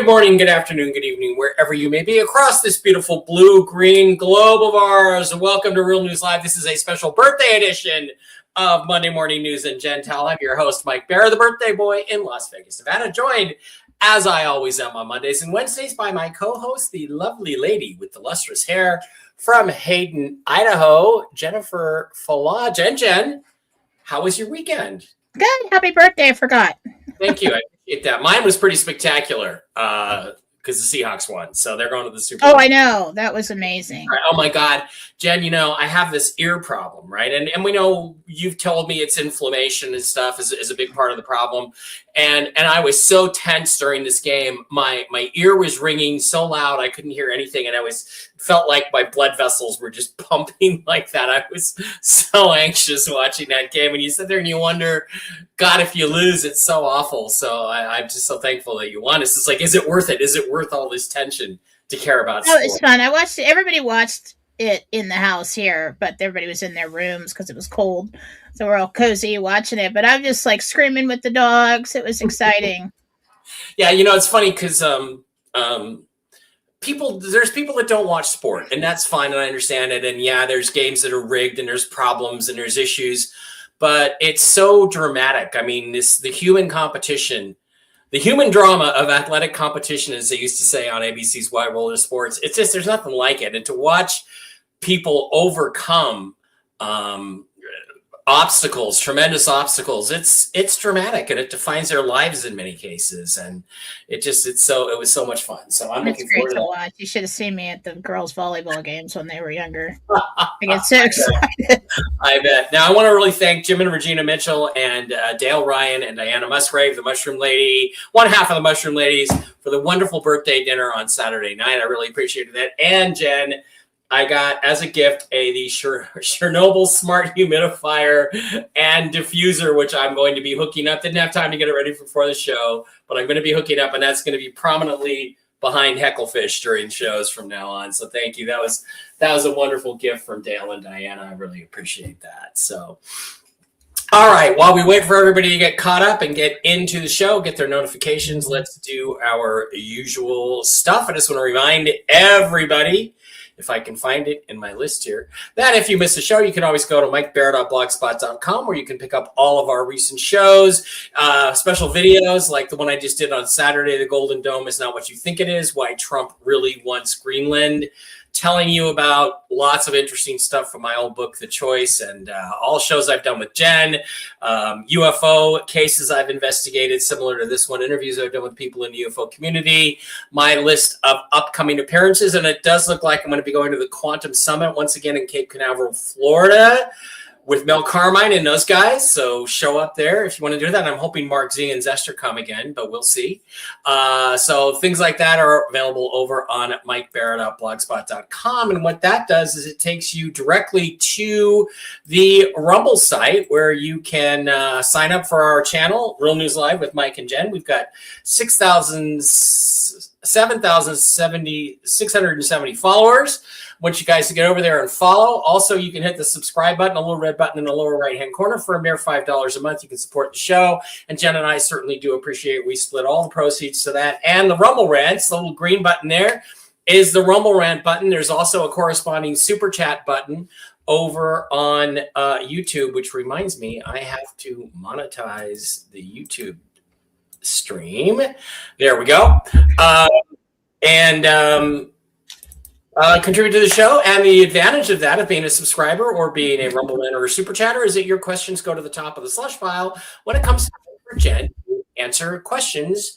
morning, good afternoon, good evening, wherever you may be across this beautiful blue-green globe of ours. Welcome to Real News Live. This is a special birthday edition of Monday Morning News and Jentel. I'm your host, Mike Bara, the birthday boy in Las Vegas, Nevada, joined, as I always am on Mondays and Wednesdays, by my co-host, the lovely lady with the lustrous hair from Hayden, Idaho, Jennifer Fala. Jen, how was your weekend? Good. Happy birthday. I forgot. Thank you. I appreciate that. Mine was pretty spectacular because the Seahawks won. So they're going to the Super Bowl. Oh, I know. That was amazing. Right. Oh, my God. Jen, you know, I have this ear problem, right? And we know you've told me it's inflammation and stuff is a big part of the problem. And I was so tense during this game. My ear was ringing so loud I couldn't hear anything. And felt like my blood vessels were just pumping like that. I was so anxious watching that game. And you sit there and you wonder, God, if you lose, it's so awful. So I'm just so thankful that you won. It's just like, is it worth it? Is it worth all this tension to care about sport? Oh, it's fun. Everybody watched it in the house here, but everybody was in their rooms because it was cold. So we're all cozy watching it. But I'm just like screaming with the dogs. It was exciting. Yeah, you know, it's funny because there's people that don't watch sport, and that's fine, and I understand it. And yeah, there's games that are rigged, and there's problems, and there's issues, but it's so dramatic. I mean, the human competition, the human drama of athletic competition, as they used to say on ABC's Wide World of Sports. It's just, there's nothing like it. And to watch people overcome obstacles, tremendous obstacles, it's dramatic, and it defines their lives in many cases. And it was so much fun. So I'm looking forward to that. Watch. You should have seen me at the girls' volleyball games when they were younger. I get so excited. I bet. Now I want to really thank Jim and Regina Mitchell and Dale Ryan and Diana Musgrave, the Mushroom Lady, one half of the Mushroom Ladies, for the wonderful birthday dinner on Saturday night. I really appreciated that. And Jen, I got as a gift the Chernobyl smart humidifier and diffuser, which I'm going to be hooking up. Didn't have time to get it ready before the show, but I'm going to be hooking up, and that's going to be prominently behind Hecklefish during shows from now on. So thank you. That was a wonderful gift from Dale and Diana. I really appreciate that. So, all right, while we wait for everybody to get caught up and get into the show, get their notifications, let's do our usual stuff. I just want to remind everybody, if I can find it in my list here, that if you miss a show, you can always go to mikebara.blogspot.com, where you can pick up all of our recent shows, special videos like the one I just did on Saturday, The Golden Dome is Not What You Think It Is, Why Trump Really Wants Greenland, telling you about lots of interesting stuff from my old book, The Choice, and all shows I've done with Jen, UFO cases I've investigated, similar to this one, interviews I've done with people in the UFO community, my list of upcoming appearances, and it does look like I'm going to be going to the Quantum Summit once again in Cape Canaveral, Florida, with Mel Carmine and those guys. So show up there if you want to do that. I'm hoping Mark Z and Zester come again, but we'll see. So things like that are available over on mikebara.blogspot.com. And what that does is it takes you directly to the Rumble site, where you can sign up for our channel, Real News Live with Mike and Jen. We've got 7,670 followers. I want you guys to get over there and follow. Also, you can hit the subscribe button, a little red button in the lower right-hand corner. For a mere $5 a month, you can support the show. And Jen and I certainly do appreciate we split all the proceeds to that. And the Rumble Rants, the little green button there, is the Rumble Rant button. There's also a corresponding Super Chat button over on YouTube, which reminds me, I have to monetize the YouTube stream. There we go. Contribute to the show. And the advantage of that, of being a subscriber or being a Rumble Rant or a Super Chatter, is that your questions go to the top of the slush pile when it comes to Jen to answer questions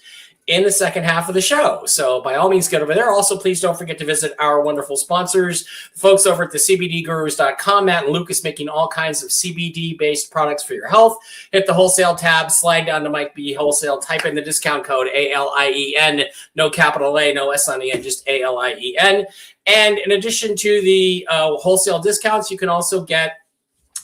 in the second half of the show. So by all means, get over there. Also, please don't forget to visit our wonderful sponsors, folks over at the CBDgurus.com. Matt and Lucas making all kinds of CBD-based products for your health. Hit the wholesale tab, slide down to Mike B Wholesale, type in the discount code ALIEN, no capital A, no S on the end, just ALIEN. And in addition to the wholesale discounts, you can also get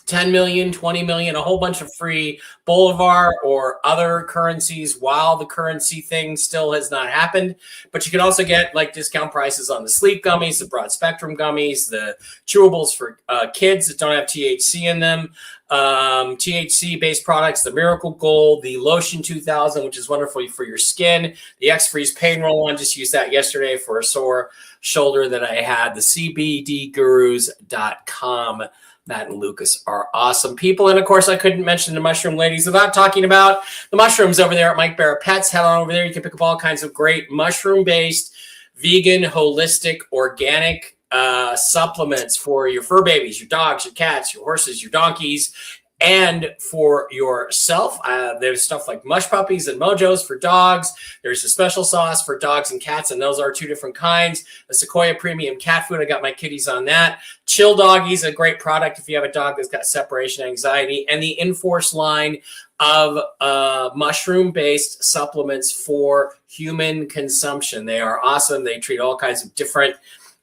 10 million, 20 million, a whole bunch of free Bolivar or other currencies while the currency thing still has not happened. But you can also get like discount prices on the sleep gummies, the broad spectrum gummies, the chewables for kids that don't have THC in them, THC based products, the Miracle Gold, the Lotion 2000, which is wonderful for your skin, the X-Freeze Pain Roll-On. Just used that yesterday for a sore shoulder that I had, the CBDgurus.com. Matt and Lucas are awesome people. And of course, I couldn't mention the Mushroom Ladies without talking about the mushrooms over there at Mike Bara Pets. Head on over there. You can pick up all kinds of great mushroom-based, vegan, holistic, organic supplements for your fur babies, your dogs, your cats, your horses, your donkeys, and for yourself. There's stuff like Mush Puppies and Mojos for dogs. There's a special sauce for dogs and cats, and those are 2 different kinds. The Sequoia Premium Cat Food, I got my kitties on that. Chill Doggies, a great product if you have a dog that's got separation anxiety. And the Enforce line of mushroom-based supplements for human consumption. They are awesome. They treat all kinds of different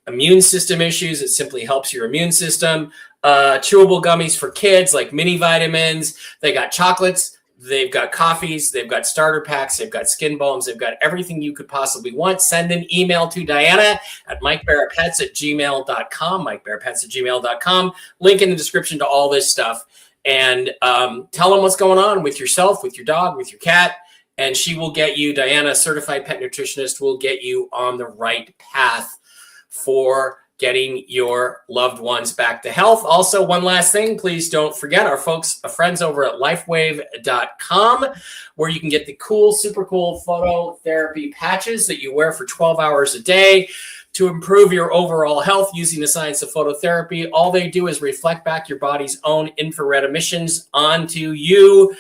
immune system issues. It simply helps your immune system. Chewable gummies for kids, like mini vitamins. They got chocolates. They've got coffees. They've got starter packs. They've got skin balms. They've got everything you could possibly want. Send an email to Diana at MikeBaraPets@gmail.com. MikeBaraPets@gmail.com. Link in the description to all this stuff. And tell them what's going on with yourself, with your dog, with your cat. And she will get you, Diana, certified pet nutritionist, will get you on the right path for getting your loved ones back to health. Also, one last thing, please don't forget our friends over at lifewave.com, where you can get the cool, super cool phototherapy patches that you wear for 12 hours a day to improve your overall health using the science of phototherapy. All they do is reflect back your body's own infrared emissions onto you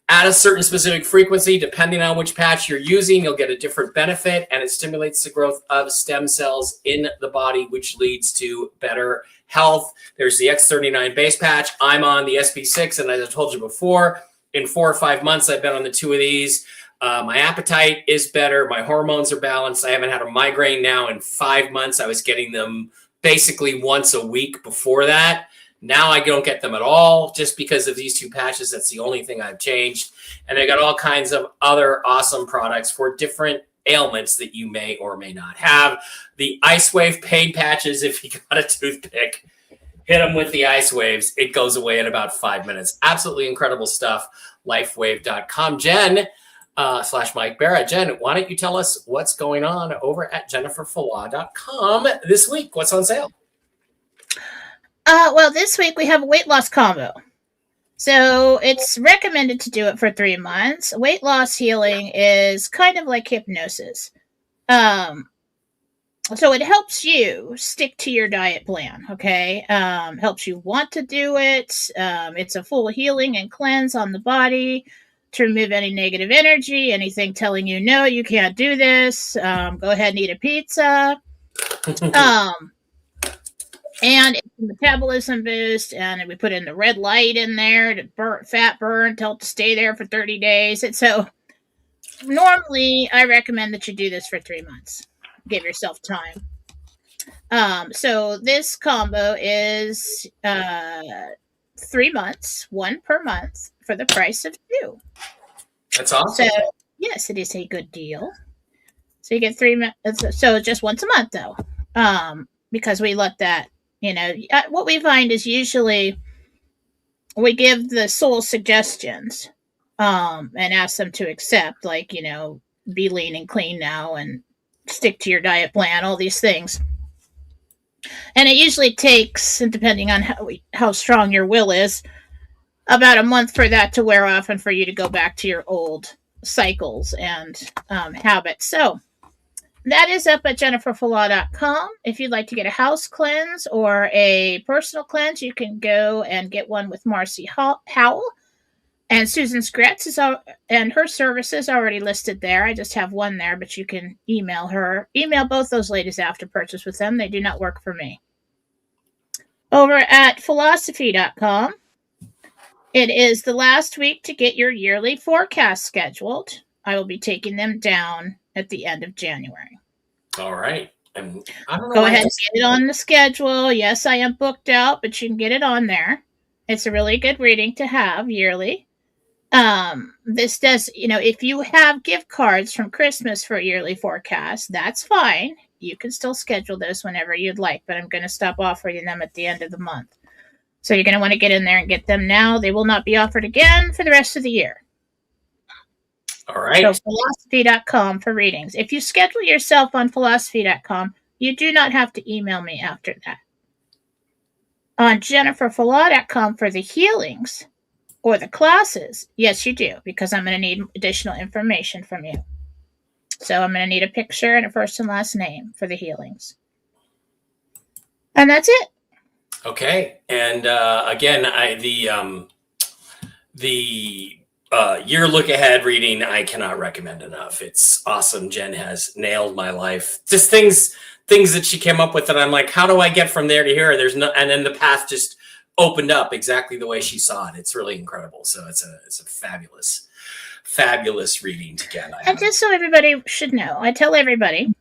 at a certain specific frequency. Depending on which patch you're using, you'll get a different benefit, and it stimulates the growth of stem cells in the body, which leads to better health. There's the X39 base patch. I'm on the SP6, and as I told you before, in 4 or 5 months, I've been on the 2 of these. My appetite is better. My hormones are balanced. I haven't had a migraine now in 5 months. I was getting them basically once a week before that. Now I don't get them at all just because of these 2 patches. That's the only thing I've changed. And I got all kinds of other awesome products for different ailments that you may or may not have. The Ice Wave pain patches, if you got a toothpick, hit them with the ice waves. It goes away in about 5 minutes. Absolutely incredible stuff. Lifewave.com. Jen / Mike Bara. Jen, why don't you tell us what's going on over at jenniferfalaw.com this week? What's on sale? Well, this week we have a weight loss combo. So it's recommended to do it for 3 months. Weight loss healing is kind of like hypnosis. So it helps you stick to your diet plan, okay? Helps you want to do it. It's a full healing and cleanse on the body to remove any negative energy, anything telling you, no, you can't do this. Go ahead and eat a pizza. And it's a metabolism boost, and we put in the red light in there to fat burn, tell it to stay there for 30 days. And so normally I recommend that you do this for 3 months. Give yourself time. So this combo is 3 monit's, 1 per month for the price of 2. That's awesome. So yes, it is a good deal. So you get 3 months. So just once a month though, because we let that, what we find is usually we give the soul suggestions and ask them to accept, like, be lean and clean now and stick to your diet plan, all these things. And it usually takes, depending on how strong your will is, about a month for that to wear off and for you to go back to your old cycles and habits. So that is up at jenniferfalaw.com. If you'd like to get a house cleanse or a personal cleanse, you can go and get one with Marcy Howell. And Susan Scretz and her service is already listed there. I just have one there, but you can email her. Email both those ladies after purchase with them. They do not work for me. Over at philosophy.com, it is the last week to get your yearly forecast scheduled. I will be taking them down at the end of January. All right. And I don't know Go ahead and get it on the schedule. Yes, I am booked out, but you can get it on there. It's a really good reading to have yearly. This does, if you have gift cards from Christmas for a yearly forecast, that's fine. You can still schedule those whenever you'd like, but I'm going to stop offering them at the end of the month. So you're going to want to get in there and get them now. They will not be offered again for the rest of the year. All right. So philosophy.com for readings. If you schedule yourself on philosophy.com, you do not have to email me after that. On jenniferfallah.com for the healings or the classes, yes, you do, because I'm going to need additional information from you. So I'm going to need a picture and a first and last name for the healings. And that's it. Okay. And again, the year look ahead reading, I cannot recommend enough. It's awesome. Jen has nailed my life. Just things that she came up with that I'm like, how do I get from there to here? And then the path just opened up exactly the way she saw it. It's really incredible. So it's a fabulous reading to get. And just so everybody should know, I tell everybody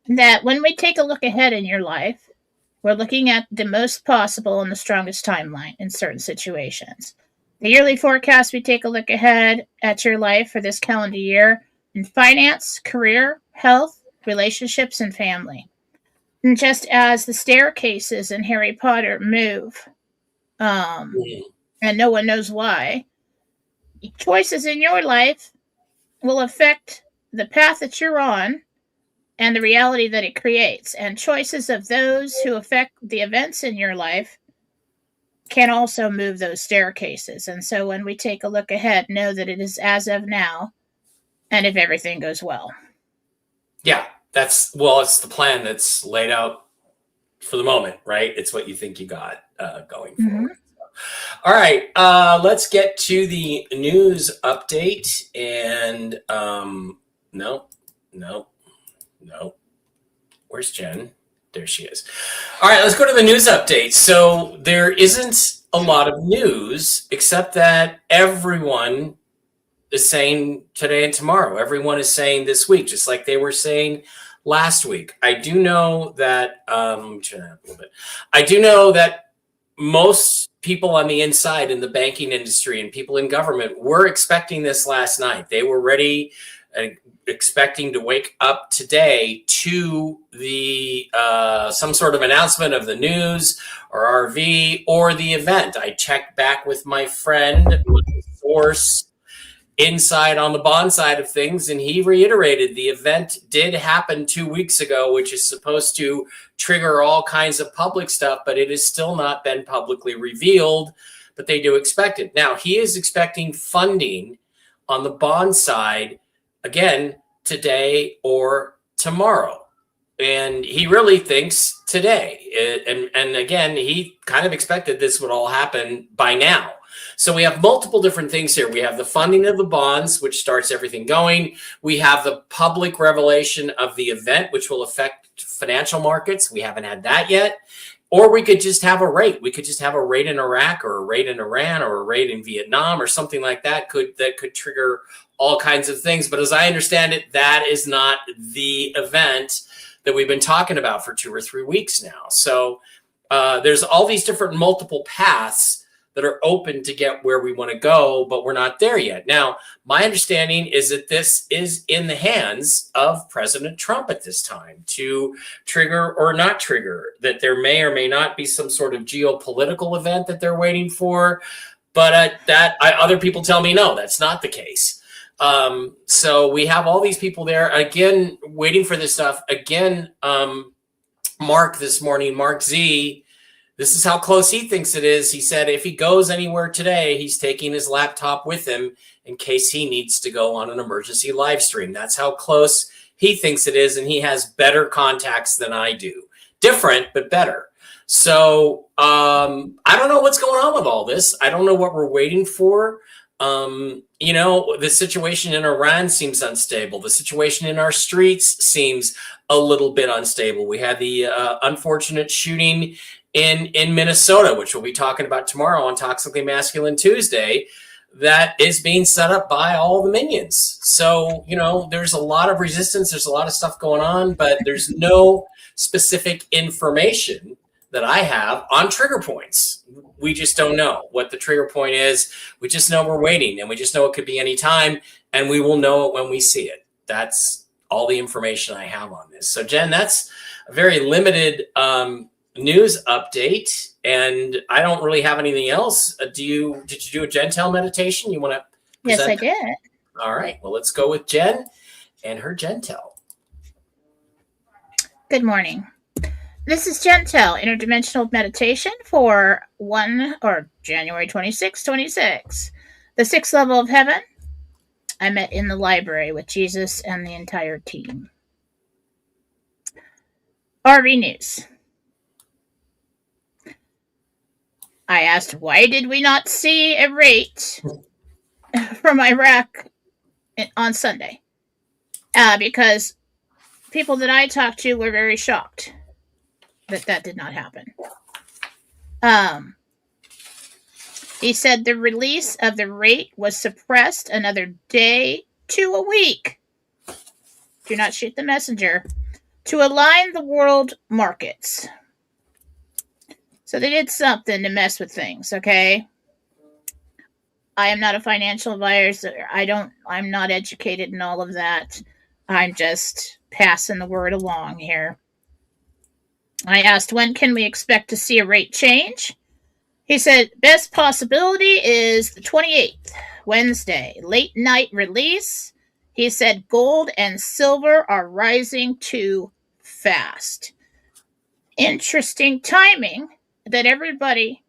that when we take a look ahead in your life, we're looking at the most possible and the strongest timeline in certain situations. The yearly forecast, we take a look ahead at your life for this calendar year in finance, career, health, relationships, and family. And just as the staircases in Harry Potter move, and no one knows why, choices in your life will affect the path that you're on and the reality that it creates. And choices of those who affect the events in your life can also move those staircases. And so when we take a look ahead, know that it is as of now, and if everything goes well. Yeah, it's the plan that's laid out for the moment, right? It's what you think you got going forward. Mm-hmm. All right, let's get to the news update. And no. Where's Jen? There she is. All right, let's go to the news update. So there isn't a lot of news except that everyone is saying today and tomorrow. Everyone is saying this week, just like they were saying last week. I do know that turn that up a little bit. I do know that most people on the inside in the banking industry and people in government were expecting this last night. They were ready, expecting to wake up today to the some sort of announcement of the news or RV or the event. I checked back with my friend, my source inside on the bond side of things, and he reiterated the event did happen 2 weeks ago, which is supposed to trigger all kinds of public stuff, but it has still not been publicly revealed, but they do expect it. Now, he is expecting funding on the bond side again today or tomorrow, and he really thinks today. And again, he kind of expected this would all happen by now. So we have multiple different things here. We have the funding of the bonds, which starts everything going. We have the public revelation of the event, which will affect financial markets. We haven't had that yet. Or we could just have a raid. We could just have a raid in Iraq or a raid in Iran or a raid in Vietnam or something like that that could trigger all kinds of things. But as I understand it, that is not the event that we've been talking about for 2 or 3 weeks now. So there's all these different multiple paths that are open to get where we want to go, but we're not there yet. Now, my understanding is that this is in the hands of President Trump at this time to trigger or not trigger, that there may or may not be some sort of geopolitical event that they're waiting for. But other people tell me, no, that's not the case. So we have all these people there, again, waiting for this stuff. Again, Mark this morning, Mark Z, this is how close he thinks it is. He said if he goes anywhere today, he's taking his laptop with him in case he needs to go on an emergency live stream. That's how close he thinks it is, and he has better contacts than I do. Different, but better. So I don't know what's going on with all this. I don't know what we're waiting for. The situation in Iran seems unstable. The situation in our streets seems a little bit unstable. We had the unfortunate shooting in Minnesota, which we'll be talking about tomorrow on Toxically Masculine Tuesday, that is being set up by all the minions. So, there's a lot of resistance. There's a lot of stuff going on, but there's no specific information that I have on trigger points. We just don't know what the trigger point is. We just know we're waiting, and we just know it could be any time, and we will know it when we see it. That's all the information I have on this. So, Jen, that's a very limited news update, and I don't really have anything else. Did you do a Jentel meditation? You want to? Yes, I did. All right. Well, let's go with Jen and her Jentel. Good morning. This is Jentel, interdimensional meditation for January 26, 26. The sixth level of heaven. I met in the library with Jesus and the entire team. RV News. I asked, why did we not see a rate from Iraq on Sunday? Because people that I talked to were very shocked that did not happen. He said the release of the rate was suppressed another day to a week. Do not shoot the messenger. To align the world markets. So they did something to mess with things, okay? I am not a financial advisor. I'm not educated in all of that. I'm just passing the word along here. I asked, when can we expect to see a rate change? He said, best possibility is the 28th, Wednesday, late night release. He said gold and silver are rising too fast. Interesting timing that everybody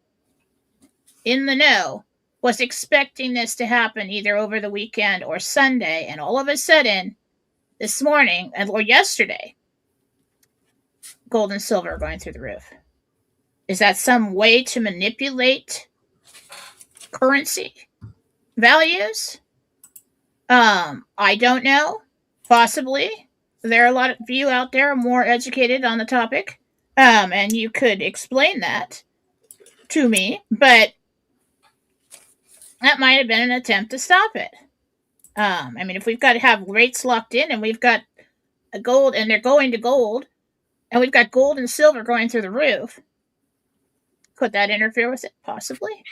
in the know was expecting this to happen either over the weekend or Sunday, and all of a sudden, this morning, or yesterday, gold and silver are going through the roof. Is that some way to manipulate currency values? I don't know. Possibly. There are a lot of you out there more educated on the topic, and you could explain that to me, but that might have been an attempt to stop it. If we've got to have rates locked in, and we've got a gold, and they're going to gold, and we've got gold and silver going through the roof, could that interfere with it? Possibly.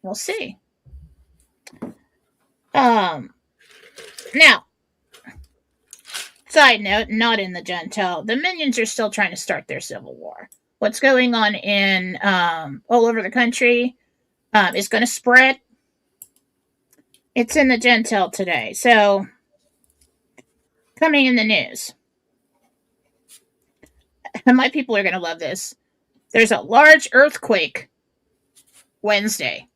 We'll see. Now, side note, not in the Jentel, the minions are still trying to start their civil war. What's going on in all over the country is going to spread. It's in the Jentel today. So, coming in the news. And my people are going to love this. There's a large earthquake Wednesday.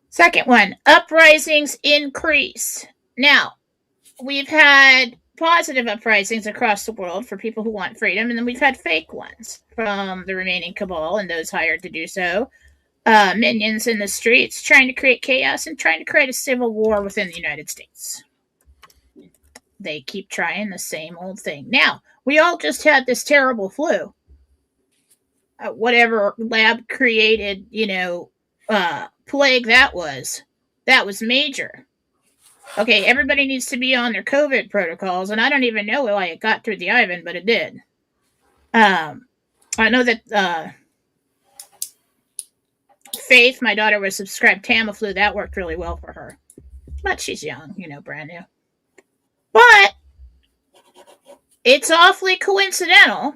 Second one, uprisings increase. Now, we've had positive uprisings across the world for people who want freedom, and then we've had fake ones from the remaining cabal and those hired to do so. Minions in the streets trying to create chaos and trying to create a civil war within the United States. They keep trying the same old thing. Now, we all just had this terrible flu. Whatever lab created, plague that was major. Okay, everybody needs to be on their COVID protocols, and I don't even know why it got through the Ivan, but it did. I know that Faith, my daughter, was subscribed Tamiflu. That worked really well for her. But she's young, brand new. But it's awfully coincidental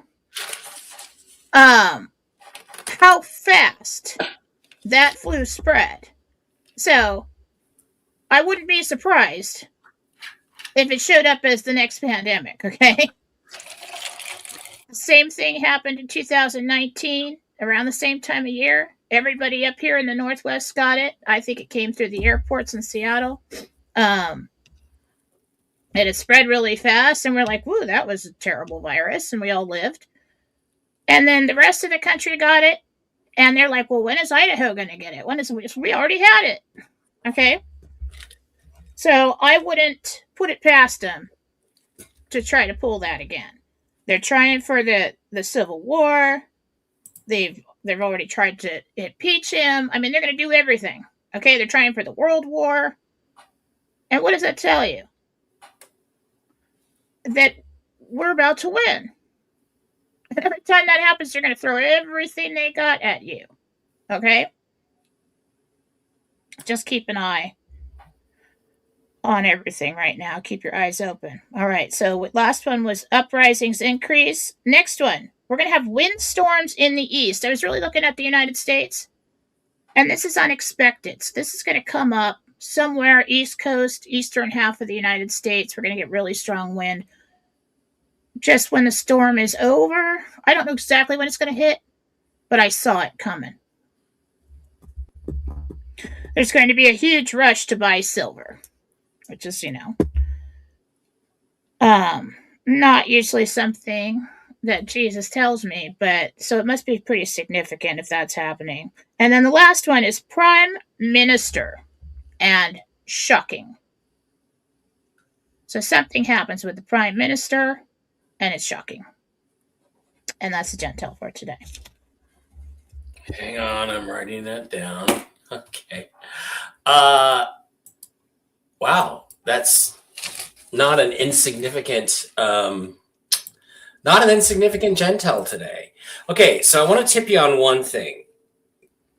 how fast that flu spread. So I wouldn't be surprised if it showed up as the next pandemic, okay? The same thing happened in 2019, around the same time of year. Everybody up here in the Northwest got it. I think it came through the airports in Seattle. And it spread really fast, and we're like, woo, that was a terrible virus, and we all lived. And then the rest of the country got it, and they're like, well, when is Idaho going to get it? We already had it, okay? So I wouldn't put it past them to try to pull that again. They're trying for the Civil War. They've already tried to impeach him. They're going to do everything, okay? They're trying for the World War. And what does that tell you? That we're about to win. And every time that happens, they're going to throw everything they got at you. Okay? Just keep an eye on everything right now. Keep your eyes open. All right. So last one was uprisings increase. Next one, we're going to have windstorms in the east. I was really looking at the United States, and this is unexpected. So this is going to come up somewhere east coast, eastern half of the United States. We're going to get really strong wind just when the storm is over. I don't know exactly when it's going to hit, but I saw it coming. There's going to be a huge rush to buy silver, which is, not usually something that Jesus tells me, but so it must be pretty significant if that's happening. And then the last one is Prime Minister and shocking. So something happens with the Prime Minister and it's shocking. And that's the Jentel for today. Hang on, I'm writing that down. Okay. Wow, that's not an insignificant Jentel today. Okay, so I want to tip you on one thing.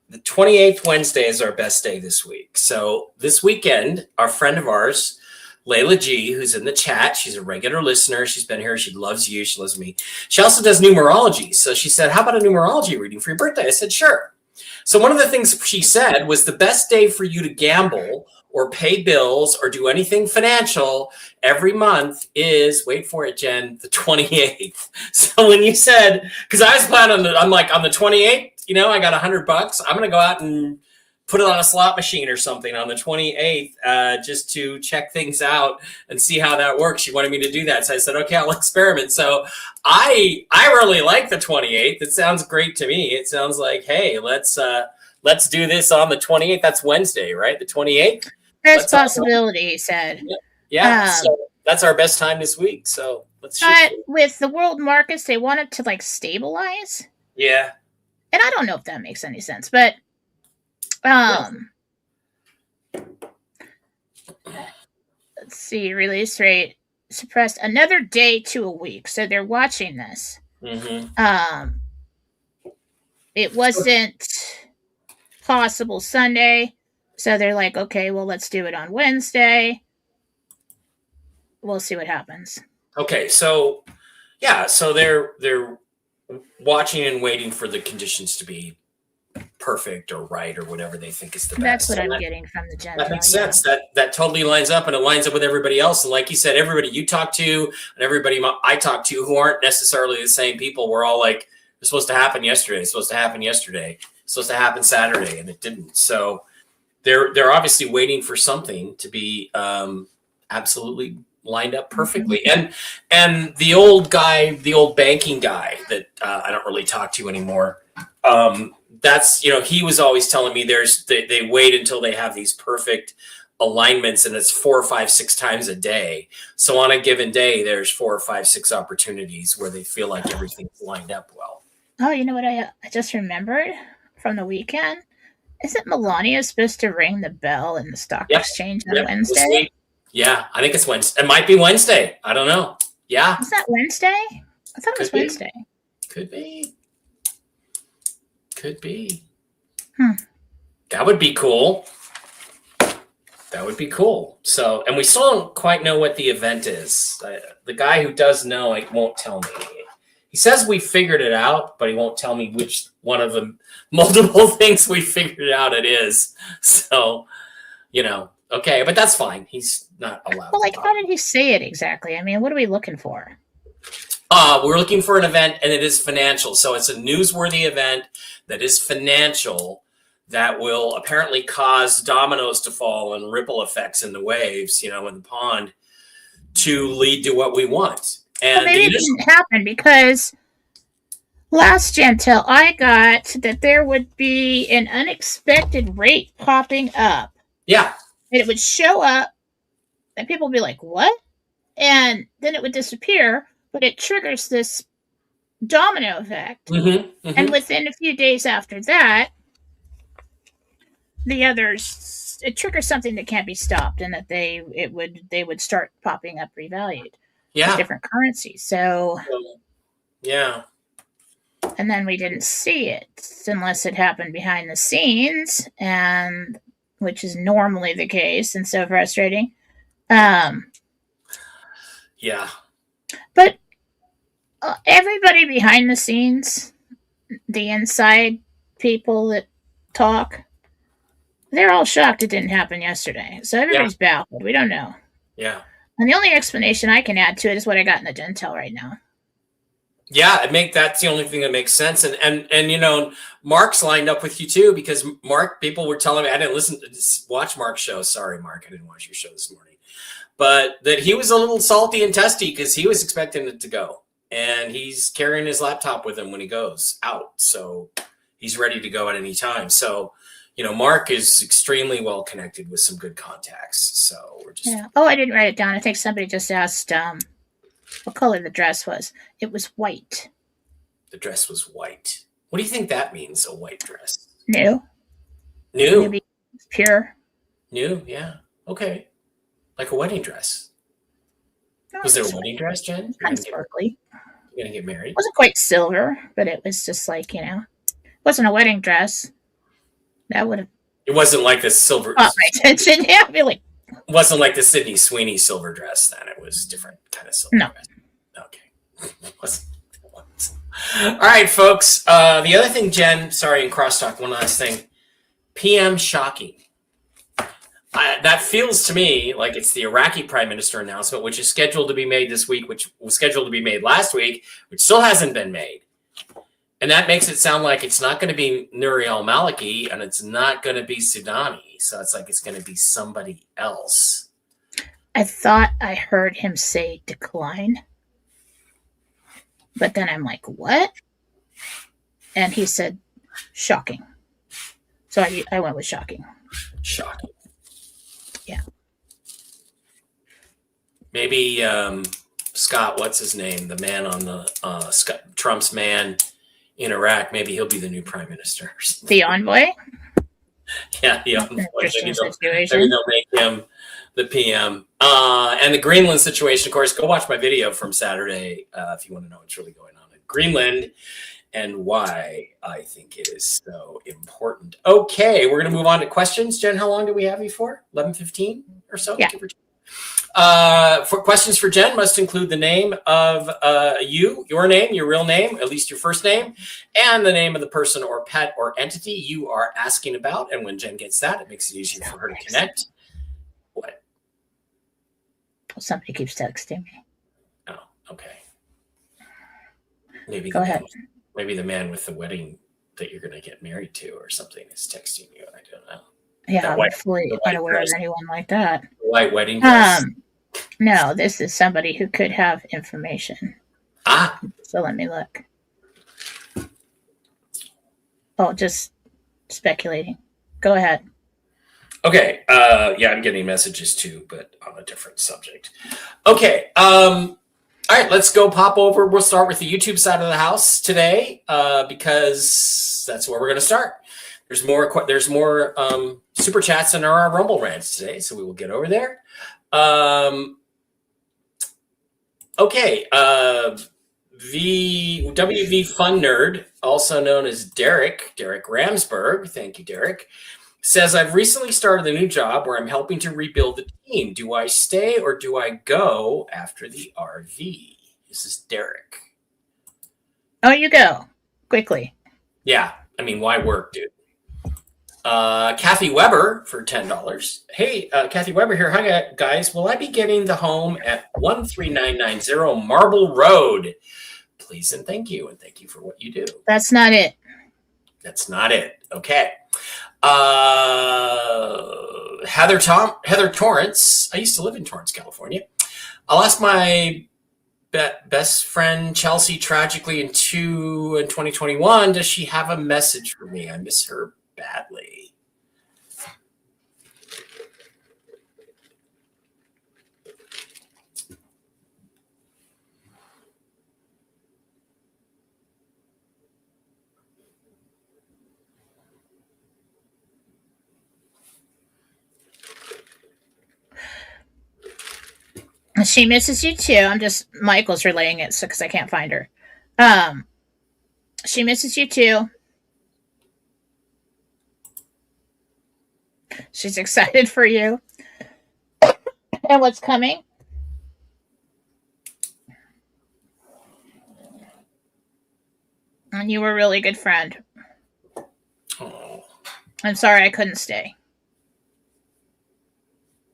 The 28th Wednesday is our best day this week. So this weekend, our friend of ours, Layla G, who's in the chat, she's a regular listener. She's been here. She loves you. She loves me. She also does numerology. So she said, how about a numerology reading for your birthday? I said, sure. So one of the things she said was the best day for you to gamble or pay bills or do anything financial every month is, wait for it, Jen, the 28th. So when you said, because I was planning on, I'm like, on the 28th, I got $100. I'm going to go out and put it on a slot machine or something on the 28th just to check things out and see how that works. She wanted me to do that. So I said, okay, I'll experiment. So I really like the 28th. It sounds great to me. It sounds like, hey, let's do this on the 28th. That's Wednesday, right? The 28th? There's possibility, he said. Yeah. So that's our best time this week. So let's But with the world markets, they want it to stabilize. Yeah. And I don't know if that makes any sense, but let's see, release rate suppressed another day to a week. So they're watching this. Mm-hmm. It wasn't possible Sunday. So they're like, okay, well, let's do it on Wednesday. We'll see what happens. Okay, so yeah, so they're watching and waiting for the conditions to be perfect or right or whatever they think is the That's best. what I'm getting from the Jentel. That makes sense. That totally lines up, and it lines up with everybody else. And like you said, everybody you talk to and everybody I talk to who aren't necessarily the same people, we're all like, it's supposed to happen yesterday. It's supposed to happen yesterday. It's supposed to happen Saturday, and it didn't. So they're obviously waiting for something to be absolutely lined up perfectly. And the old banking guy that I don't really talk to anymore. That's, he was always telling me they wait until they have these perfect alignments, and it's 4 or 5, 6 times a day. So on a given day, there's 4 or 5, 6 opportunities where they feel like everything's lined up well. Oh, you know what I just remembered from the weekend? Isn't Melania supposed to ring the bell in the stock exchange on Wednesday? Yeah, I think it's Wednesday. It might be Wednesday. I don't know. Yeah. Is that Wednesday? I thought it was Wednesday. Could be. Hmm. That would be cool. So, and we still don't quite know what the event is. The guy who does know, won't tell me. He says we figured it out, but he won't tell me which one of the multiple things we figured out it is. So, okay, but that's fine. He's not allowed. Well, how did he say it exactly? I mean, what are we looking for? We're looking for an event, and it is financial. So it's a newsworthy event that is financial that will apparently cause dominoes to fall and ripple effects in the waves, in the pond to lead to what we want. And maybe it didn't happen because last Jentel I got that there would be an unexpected rate popping up. Yeah. And it would show up and people would be like, what? And then it would disappear, but it triggers this domino effect. Mm-hmm, mm-hmm. And within a few days after that, it triggers something that can't be stopped, and that they would start popping up revalued. Yeah. Different currencies. So yeah. And then we didn't see it unless it happened behind the scenes, and which is normally the case, and so frustrating. Yeah. But everybody behind the scenes, the inside people that talk, they're all shocked it didn't happen yesterday. So everybody's baffled. We don't know. Yeah. And the only explanation I can add to it is what I got in the Jentel right now. Yeah, that's the only thing that makes sense. And Mark's lined up with you too, because Mark, people were telling me, I didn't watch Mark's show. Sorry, Mark, I didn't watch your show this morning. But that he was a little salty and testy because he was expecting it to go. And he's carrying his laptop with him when he goes out. So he's ready to go at any time. So, Mark is extremely well connected with some good contacts. So we're just. Yeah. Oh, I didn't write it down. I think somebody just asked what color the dress was. It was white. The dress was white. What do you think that means, a white dress? New. New. Pure. New, yeah. Okay. Like a wedding dress. No, was there a wedding dress, Jen? Kind of sparkly. You're going to get married? It wasn't quite silver, but it was just like, it wasn't a wedding dress. That would have. It wasn't like the silver. Caught my attention. Yeah, really. It wasn't like the Sydney Sweeney silver dress then. It was different kind of silver dress. Okay. All right, folks. The other thing, Jen, sorry, in crosstalk, one last thing. PM shocking. That feels to me like it's the Iraqi prime minister announcement, which is scheduled to be made this week, which was scheduled to be made last week, which still hasn't been made. And that makes it sound like it's not going to be Nouri al-Maliki and it's not going to be Sudani. So it's like it's going to be somebody else. I thought I heard him say decline. But then I'm like, what? And he said shocking. So I went with shocking. Shocking. Yeah. Maybe Scott, what's his name? The man on the Trump's man in Iraq. Maybe he'll be the new prime minister. The envoy? Yeah, the envoy. Maybe they'll make him the PM. And the Greenland situation, of course, go watch my video from Saturday if you want to know what's really going on in Greenland and why I think it is so important. Okay, we're going to move on to questions. Jen, how long do we have you for? 11:15 or so? Yeah. For questions for Jen must include the name of your name, your real name, at least your first name, and the name of the person or pet or entity you are asking about. And when Jen gets that, it makes it easier for her to connect. What? Somebody keeps texting me. Oh, okay. Maybe Go ahead. Maybe the man with the wedding that you're going to get married to or something is texting you. I don't know. Yeah, I'm fully unaware of anyone like that. White wedding dress. No, this is somebody who could have information. So let me look. Oh, just speculating. Go ahead. Okay. Yeah, I'm getting messages too, but on a different subject. Okay. All right, let's go pop over. We'll start with the YouTube side of the house today because that's where we're going to start. There's more super chats than there are Rumble rants today, so we will get over there. Okay. The WV Fun Nerd, also known as Derek Ramsberg, thank you, Derek, says, I've recently started a new job where I'm helping to rebuild the team. Do I stay or do I go after the RV? This is Derek. Oh, you go. Quickly. Yeah. I mean, why work, dude? Kathy Weber for $10. Hey, Kathy Weber here. Hi, guys. Will I be getting the home at 13990 Marble Road? Please and thank you. And thank you for what you do. That's not it. That's not it. Okay. Heather Torrance. I used to live in Torrance, California. I lost my best friend Chelsea tragically in 2021. Does she have a message for me? I miss her badly. She misses you too. Michael's relaying it because I can't find her. She misses you too. She's excited for you and what's coming. And you were a really good friend. Oh, I'm sorry I couldn't stay.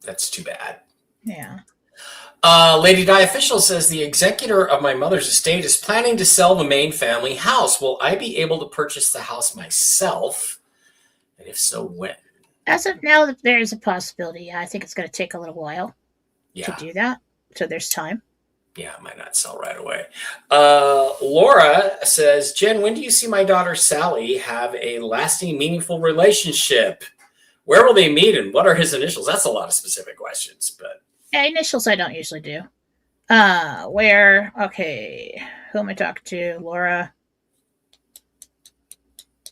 that's too bad. Yeah. Lady Di Official says the executor of my mother's estate is planning to sell the main family house. Will I be able to purchase the house myself? And if so, when? As of now, there is a possibility. Yeah, I think it's going to take a little while to Yeah. do that. So there's time. Yeah, it might not sell right away. Laura says, Jen, when do you see my daughter Sally have a lasting, meaningful relationship? Where will they meet and what are his initials? That's a lot of specific questions, but Yeah, initials I don't usually do. Where? Okay. Who am I talking to? Laura.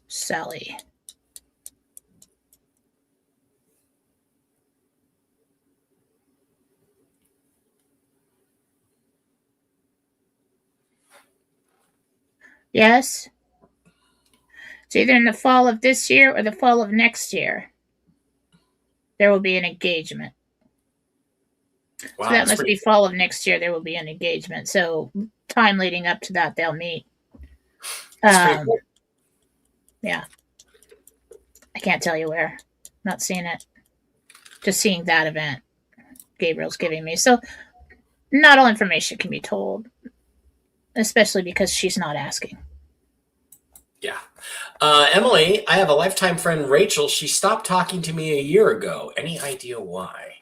Sally. Yes. It's either in the fall of this year or the fall of next year. There will be an engagement. wow, So that must be fall of next year. There will be an engagement. So time leading up to that, they'll meet. cool. Yeah. I can't tell you where. Not seeing it. Just seeing that event Gabriel's giving me. So not all information can be told, especially because she's not asking. Yeah. Emily, I have a lifetime friend, Rachel. She stopped talking to me a year ago. Any idea why?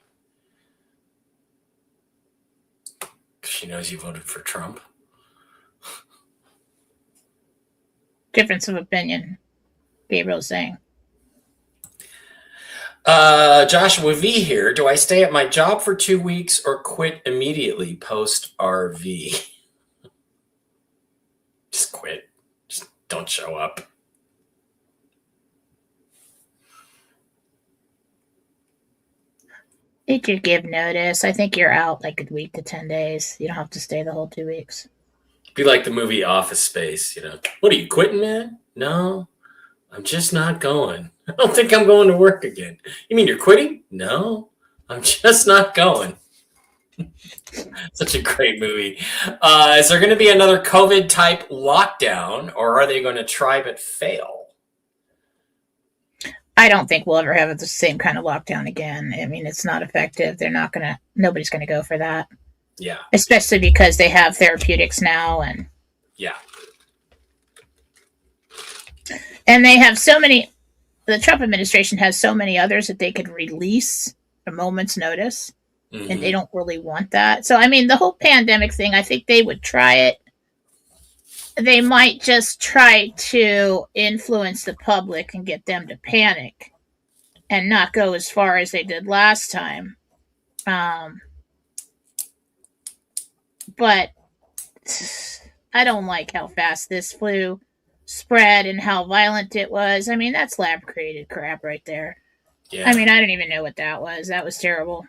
She knows you voted for Trump. Difference of opinion, Gabriel's saying. Joshua V here. Do I stay at my job for 2 weeks or quit immediately post RV? Just quit. Just don't show up. Did you give notice? I think you're out like a week to 10 days. You don't have to stay the whole 2 weeks. Be like the movie Office Space, you know. What are you quitting, man? No, I'm just not going. I don't think I'm going to work again. You mean you're quitting? No, I'm just not going. Such a great movie. Is there going to be another COVID type lockdown or are they going to try but fail? I don't think we'll ever have the same kind of lockdown again. I mean, it's not effective. Nobody's going to go for that. Yeah. Especially because they have therapeutics now and yeah. And they have so many, the Trump administration has so many others that they could release a moment's notice. Mm-hmm. And they don't really want that. So, I mean, the whole pandemic thing, I think they would try it. They might just try to influence the public and get them to panic and not go as far as they did last time. But I don't like how fast this flu spread and how violent it was. I mean, that's lab-created crap right there. Yeah. I mean, I don't even know what that was. That was terrible.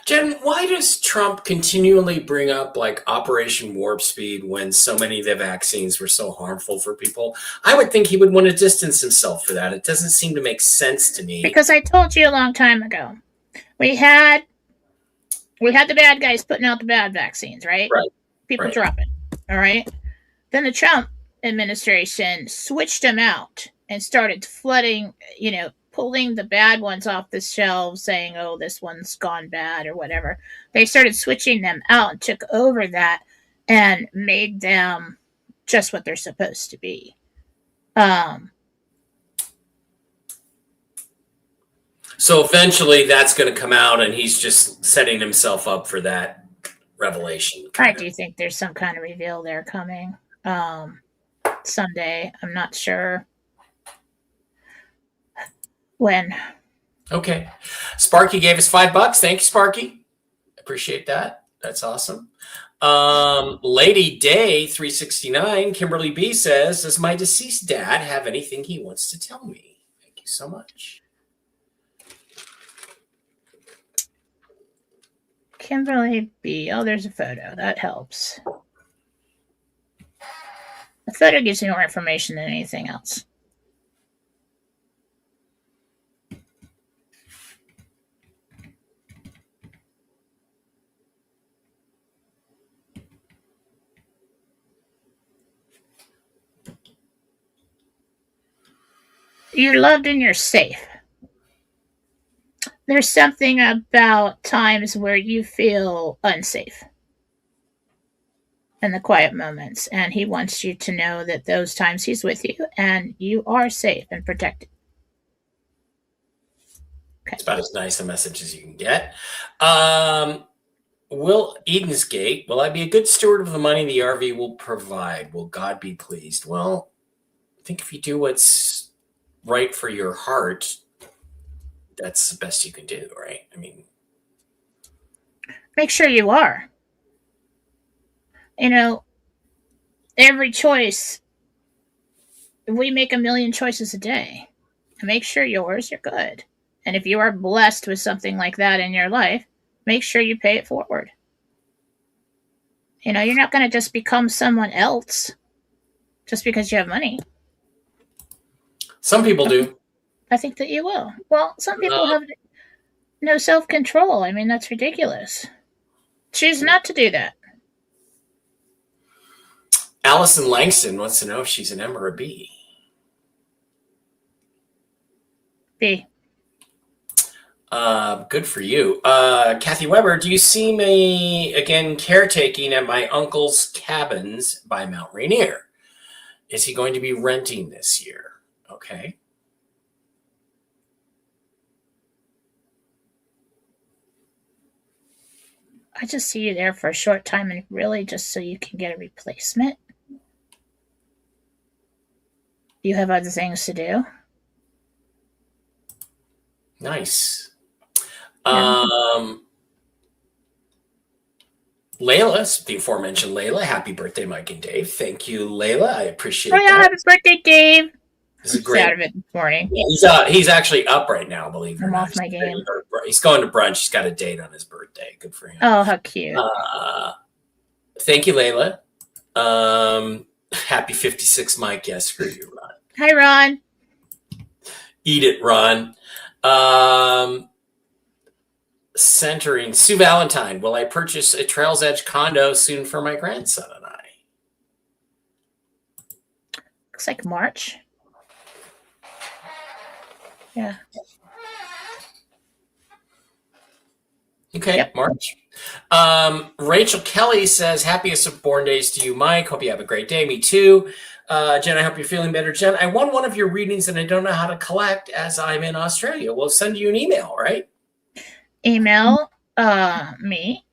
Jen, why does Trump continually bring up like Operation Warp Speed when so many of the vaccines were so harmful for people? I would think he would want to distance himself for that. It doesn't seem to make sense to me. Because I told you a long time ago, we had the bad guys putting out the bad vaccines, right? Right. People dropping. All right. Then the Trump administration switched them out and started flooding, pulling the bad ones off the shelves, saying, oh, this one's gone bad or whatever. They started switching them out and took over that and made them just what they're supposed to be. So eventually that's going to come out and he's just setting himself up for that revelation. I do think there's some kind of reveal there coming someday. I'm not sure when. Okay. Sparky gave us $5. Thank you, Sparky. Appreciate that. That's awesome. Lady Day 369, Kimberly B says, does my deceased dad have anything he wants to tell me? Thank you so much. Kimberly B. Oh, there's a photo. That helps. A A photo gives you more information than anything else. You're loved and you're safe. There's something about times where you feel unsafe in the quiet moments, and he wants you to know that those times he's with you and you are safe and protected. Okay. It's about as nice a message as you can get. Will Edensgate, will I be a good steward of the money the RV will provide? Will God be pleased? Well, I think if you do what's right for your heart, that's the best you can do, right? I mean, make sure you are. You know, every choice, we make a million choices a day. And make sure yours are good. And if you are blessed with something like that in your life, make sure you pay it forward. You know, you're not going to just become someone else just because you have money. Some people do. I think that you will. Well, some people have no self-control. I mean, that's ridiculous. Choose not to do that. Allison Langston wants to know if she's an M or a B. B. Good for you. Kathy Weber, do you see me again caretaking at my uncle's cabins by Mount Rainier? Is he going to be renting this year? Okay. I just see you there for a short time and really just so you can get a replacement. You have other things to do. Nice. Yeah. Layla, the aforementioned Layla, happy birthday, Mike and Dave. Thank you, Layla. I appreciate that. Happy birthday, Dave. This is great. Out of it this morning. Yeah, he's actually up right now, believe it or not. I'm off my game. He's going to brunch. He's got a date on his birthday. Good for him. Oh, how cute. Thank you, Layla. Happy 56, Mike. Yes, screw you, Ron. Hi, Ron. Eat it, Ron. Centering Sue Valentine. Will I purchase a Trails Edge condo soon for my grandson and I? Looks like March. Yeah. Okay, yep. March. Rachel Kelly says, happiest of born days to you, Mike. Hope you have a great day. Me too. Jen, I hope you're feeling better. Jen, I won one of your readings and I don't know how to collect as I'm in Australia. We'll send you an email, right? Email me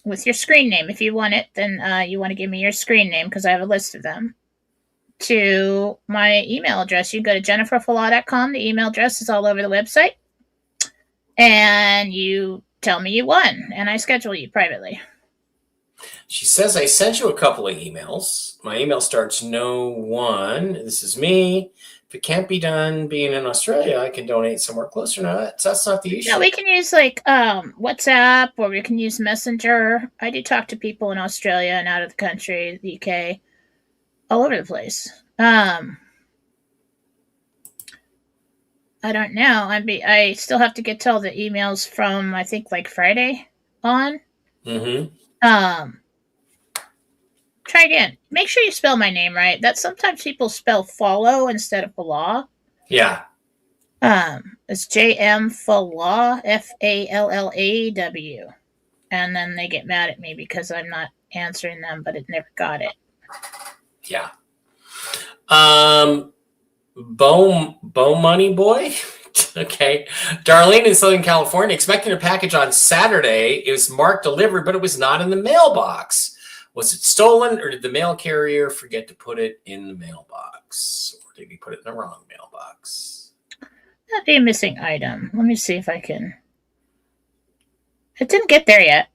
with your screen name. If you want it, then you want to give me your screen name because I have a list of them. To my email address. You go to jenniferfalaw.com. The email address is all over the website. And you tell me you won, and I schedule you privately. She says, I sent you a couple of emails. My email starts no one. This is me. If it can't be done being in Australia, I can donate somewhere closer. No, that's not the issue. No, we can use like WhatsApp, or we can use Messenger. I do talk to people in Australia and out of the country, the UK, all over the place. I don't know. I still have to get all the emails from, I think, like Friday on. Mm-hmm. Try again. Make sure you spell my name right. That sometimes people spell follow instead of Falaw. Yeah. It's JM Falaw, FALLAW. And then they get mad at me because I'm not answering them, but it never got it. Yeah. Bow Money Boy. Okay. Darlene in Southern California, expecting a package on Saturday. It was marked delivered, but it was not in the mailbox. Was it stolen, or did the mail carrier forget to put it in the mailbox? Or did he put it in the wrong mailbox? That'd be a missing item. Let me see if I can. It didn't get there yet.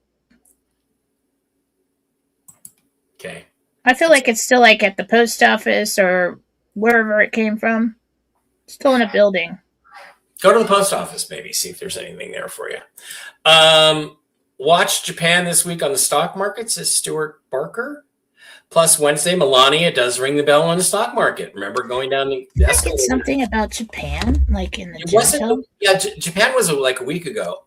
Okay. I feel like it's still like at the post office or wherever it came from. Still in a building. Go to the post office, maybe, see if there's anything there for you. Watch Japan this week on the stock market, says Stuart Barker. Plus, Wednesday, Melania does ring the bell on the stock market. Remember going down the escalator? Something about Japan, like in the It wasn't. Jentel? Yeah, Japan was like a week ago.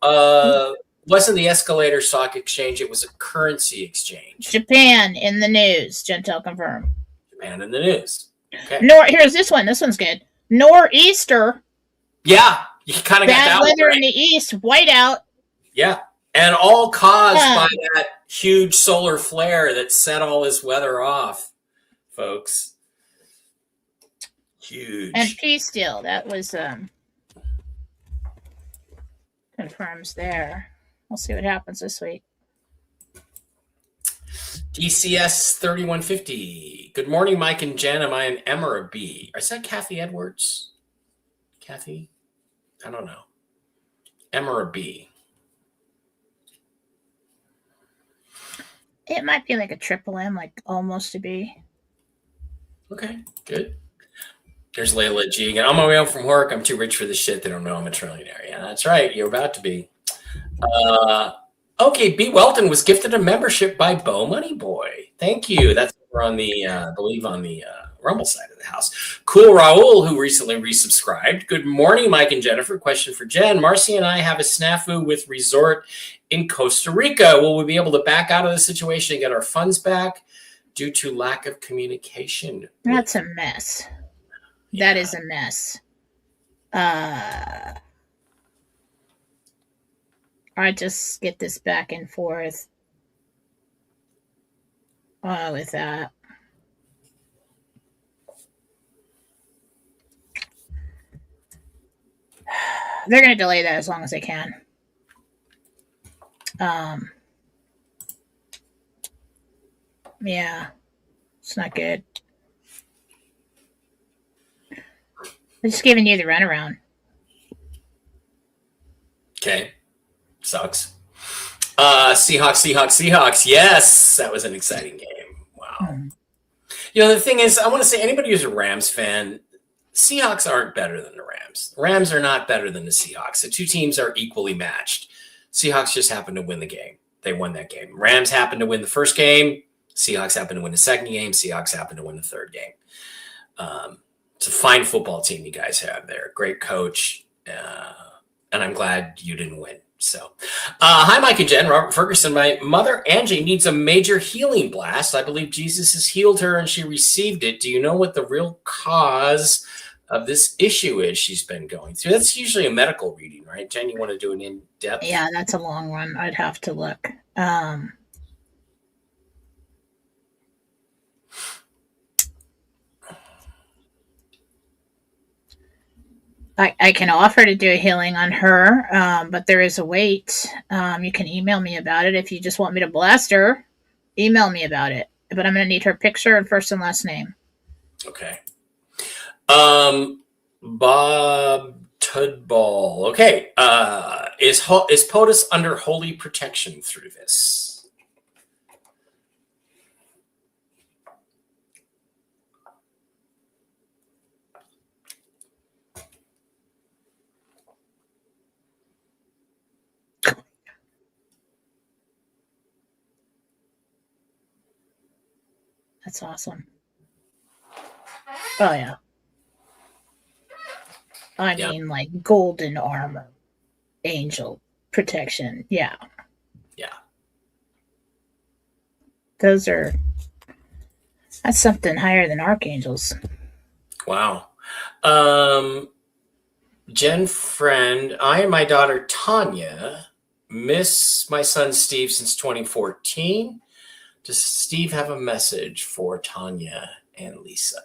Wasn't the escalator stock exchange? It was a currency exchange. Japan in the news. Jentel confirmed. Japan in the news. Okay. Here's this one. This one's good. Nor'easter. Yeah, you kind of got that Bad weather right. in the east. Whiteout. Yeah, and all caused by that huge solar flare that set all this weather off, folks. Huge. And peace deal. That was confirms there. We'll see what happens this week. DCS 3150. Good morning, Mike and Jen. Am I an M or a B? Is that Kathy Edwards? Kathy? I don't know. M or a B? It might be like a triple M, like almost a B. Okay, good. There's Layla G again. On my way home from work, I'm too rich for this shit. They don't know I'm a trillionaire. Yeah, that's right. You're about to be. Okay, B. Welton was gifted a membership by Bo Money Boy. Thank you. That's over on the, I believe, on the Rumble side of the house. Cool Raul, who recently resubscribed. Good morning, Mike and Jennifer. Question for Jen. Marcy and I have a snafu with resort in Costa Rica. Will we be able to back out of the situation and get our funds back due to lack of communication? That's a mess. Yeah. That is a mess. I just get this back and forth with that. They're going to delay that as long as they can. Yeah, it's not good. I'm just giving you the runaround. Okay. Sucks. Seahawks. Yes, that was an exciting game. Wow. You know, the thing is, I want to say anybody who's a Rams fan, Seahawks aren't better than the Rams. The Rams are not better than the Seahawks. The two teams are equally matched. Seahawks just happened to win the game. They won that game. Rams happened to win the first game. Seahawks happened to win the second game. Seahawks happened to win the third game. It's a fine football team you guys have there. Great coach. And I'm glad you didn't win. So, hi, Mike and Jen. Robert Ferguson. My mother, Angie, needs a major healing blast. I believe Jesus has healed her and she received it. Do you know what the real cause of this issue is she's been going through? That's usually a medical reading, right? Jen, you want to do an in-depth? Yeah, that's a long one. I'd have to look. I can offer to do a healing on her, but there is a wait. You can email me about it. If you just want me to blast her, email me about it. But I'm going to need her picture and first and last name. Okay. Bob Tudball. Okay. Is POTUS under holy protection through this? That's awesome. Oh, yeah. I mean, like golden armor, angel protection. Yeah. Yeah. That's something higher than archangels. Wow. Jen friend, I and my daughter Tanya miss my son Steve since 2014. Does Steve have a message for Tanya and Lisa?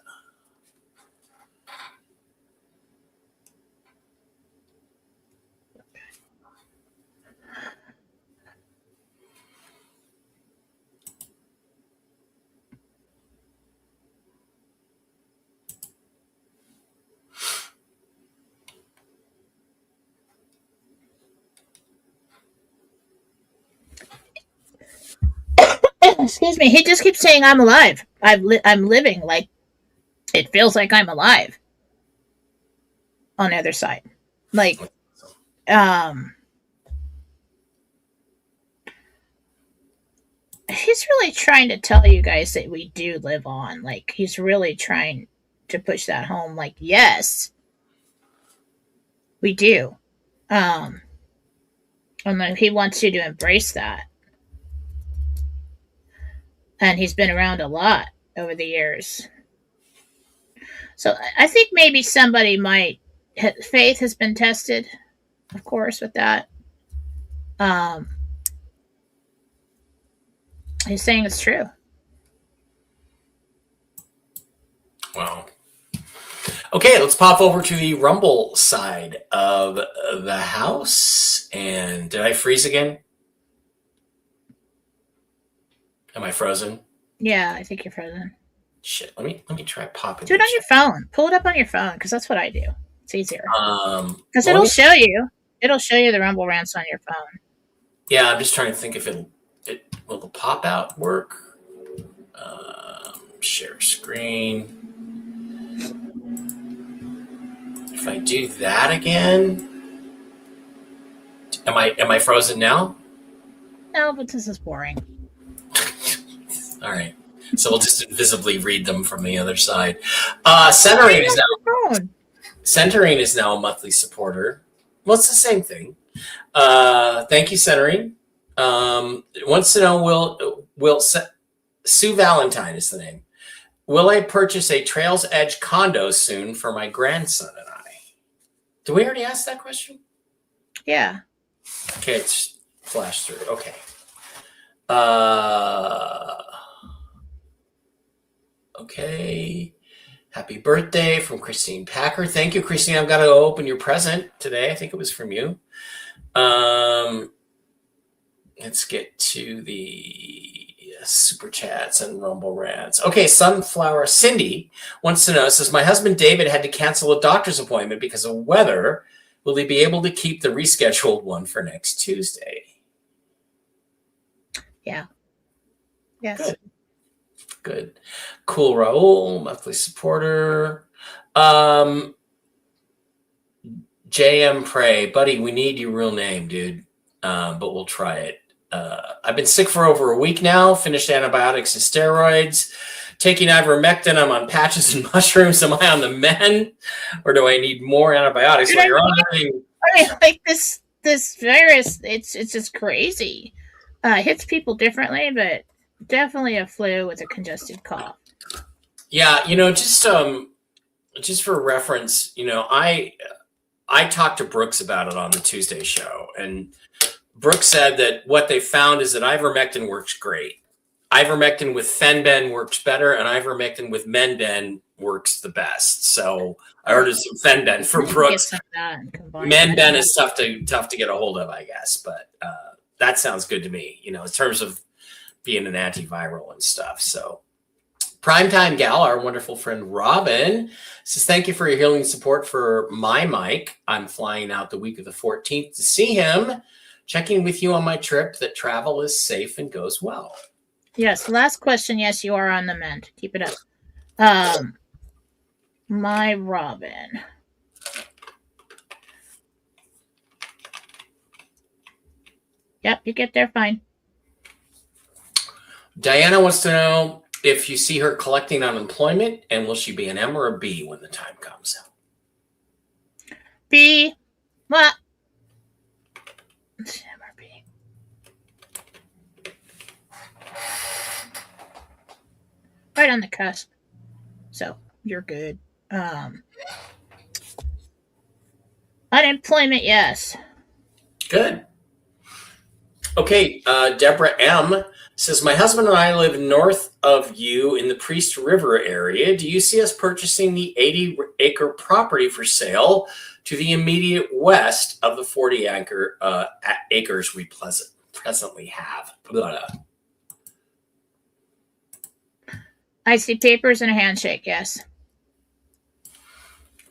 Excuse me. He just keeps saying, I'm alive. I'm living. Like, it feels like I'm alive. On the other side. Like, he's really trying to tell you guys that we do live on. Like, he's really trying to push that home. Like, yes, we do. And then he wants you to embrace that. And he's been around a lot over the years. So I think maybe somebody might. Faith has been tested, of course, with that. He's saying it's true. Wow. Okay, let's pop over to the Rumble side of the house. And did I freeze again? Am I frozen? Yeah, I think you're frozen. Shit, let me try popping. Do it on your phone. Pull it up on your phone, because that's what I do. It's easier. Because well, it'll show you. It'll show you the Rumble rants on your phone. Yeah, I'm just trying to think if will the pop out work. Share screen. If I do that again, am I frozen now? No, but this is boring. All right. So we'll just invisibly read them from the other side. Centering is now a monthly supporter. Well, it's the same thing. Thank you, Centering. Wants to know will Sue Valentine is the name. Will I purchase a Trails Edge condo soon for my grandson and I? Did we already ask that question? Yeah. Okay, it's flashed through. Okay. Okay. Happy birthday from Christine Packer. Thank you, Christine. I've got to go open your present today. I think it was from you. Let's get to the super chats and Rumble rants. Okay, Sunflower Cindy wants to know, says, my husband David had to cancel a doctor's appointment because of weather. Will he be able to keep the rescheduled one for next Tuesday? Yeah. Yes. Good. Cool Raul, monthly supporter. JM Prey, buddy, we need your real name, dude. But we'll try it. I've been sick for over a week now, finished antibiotics and steroids, taking ivermectin. I'm on patches and mushrooms. Am I on the mend, or do I need more antibiotics? Well, you're on like this virus, it's just crazy. It hits people differently, but definitely a flu with a congested cough. Yeah, just for reference, I talked to Brooks about it on the Tuesday show, and Brooks said that what they found is that ivermectin works great. Ivermectin with Fenben works better, and ivermectin with Menben works the best. So I ordered some Fenben for Brooks. Menben is tough to get a hold of, I guess, but that sounds good to me, in terms of being an antiviral and stuff. So Primetime Gal, our wonderful friend Robin, says, thank you for your healing support for my Mike. I'm flying out the week of the 14th to see him. Checking with you on my trip that travel is safe and goes well. Yes. Last question. Yes, you are on the mend. Keep it up. My Robin. Yep, you get there fine. Diana wants to know if you see her collecting unemployment, and will she be an M or a B when the time comes? B. What? Right on the cusp. So you're good. Unemployment, yes. Good. Okay, Deborah M. says, my husband and I live north of you in the Priest River area. Do you see us purchasing the 80-acre property for sale to the immediate west of the 40 acres we presently have? Blah. I see papers and a handshake, yes.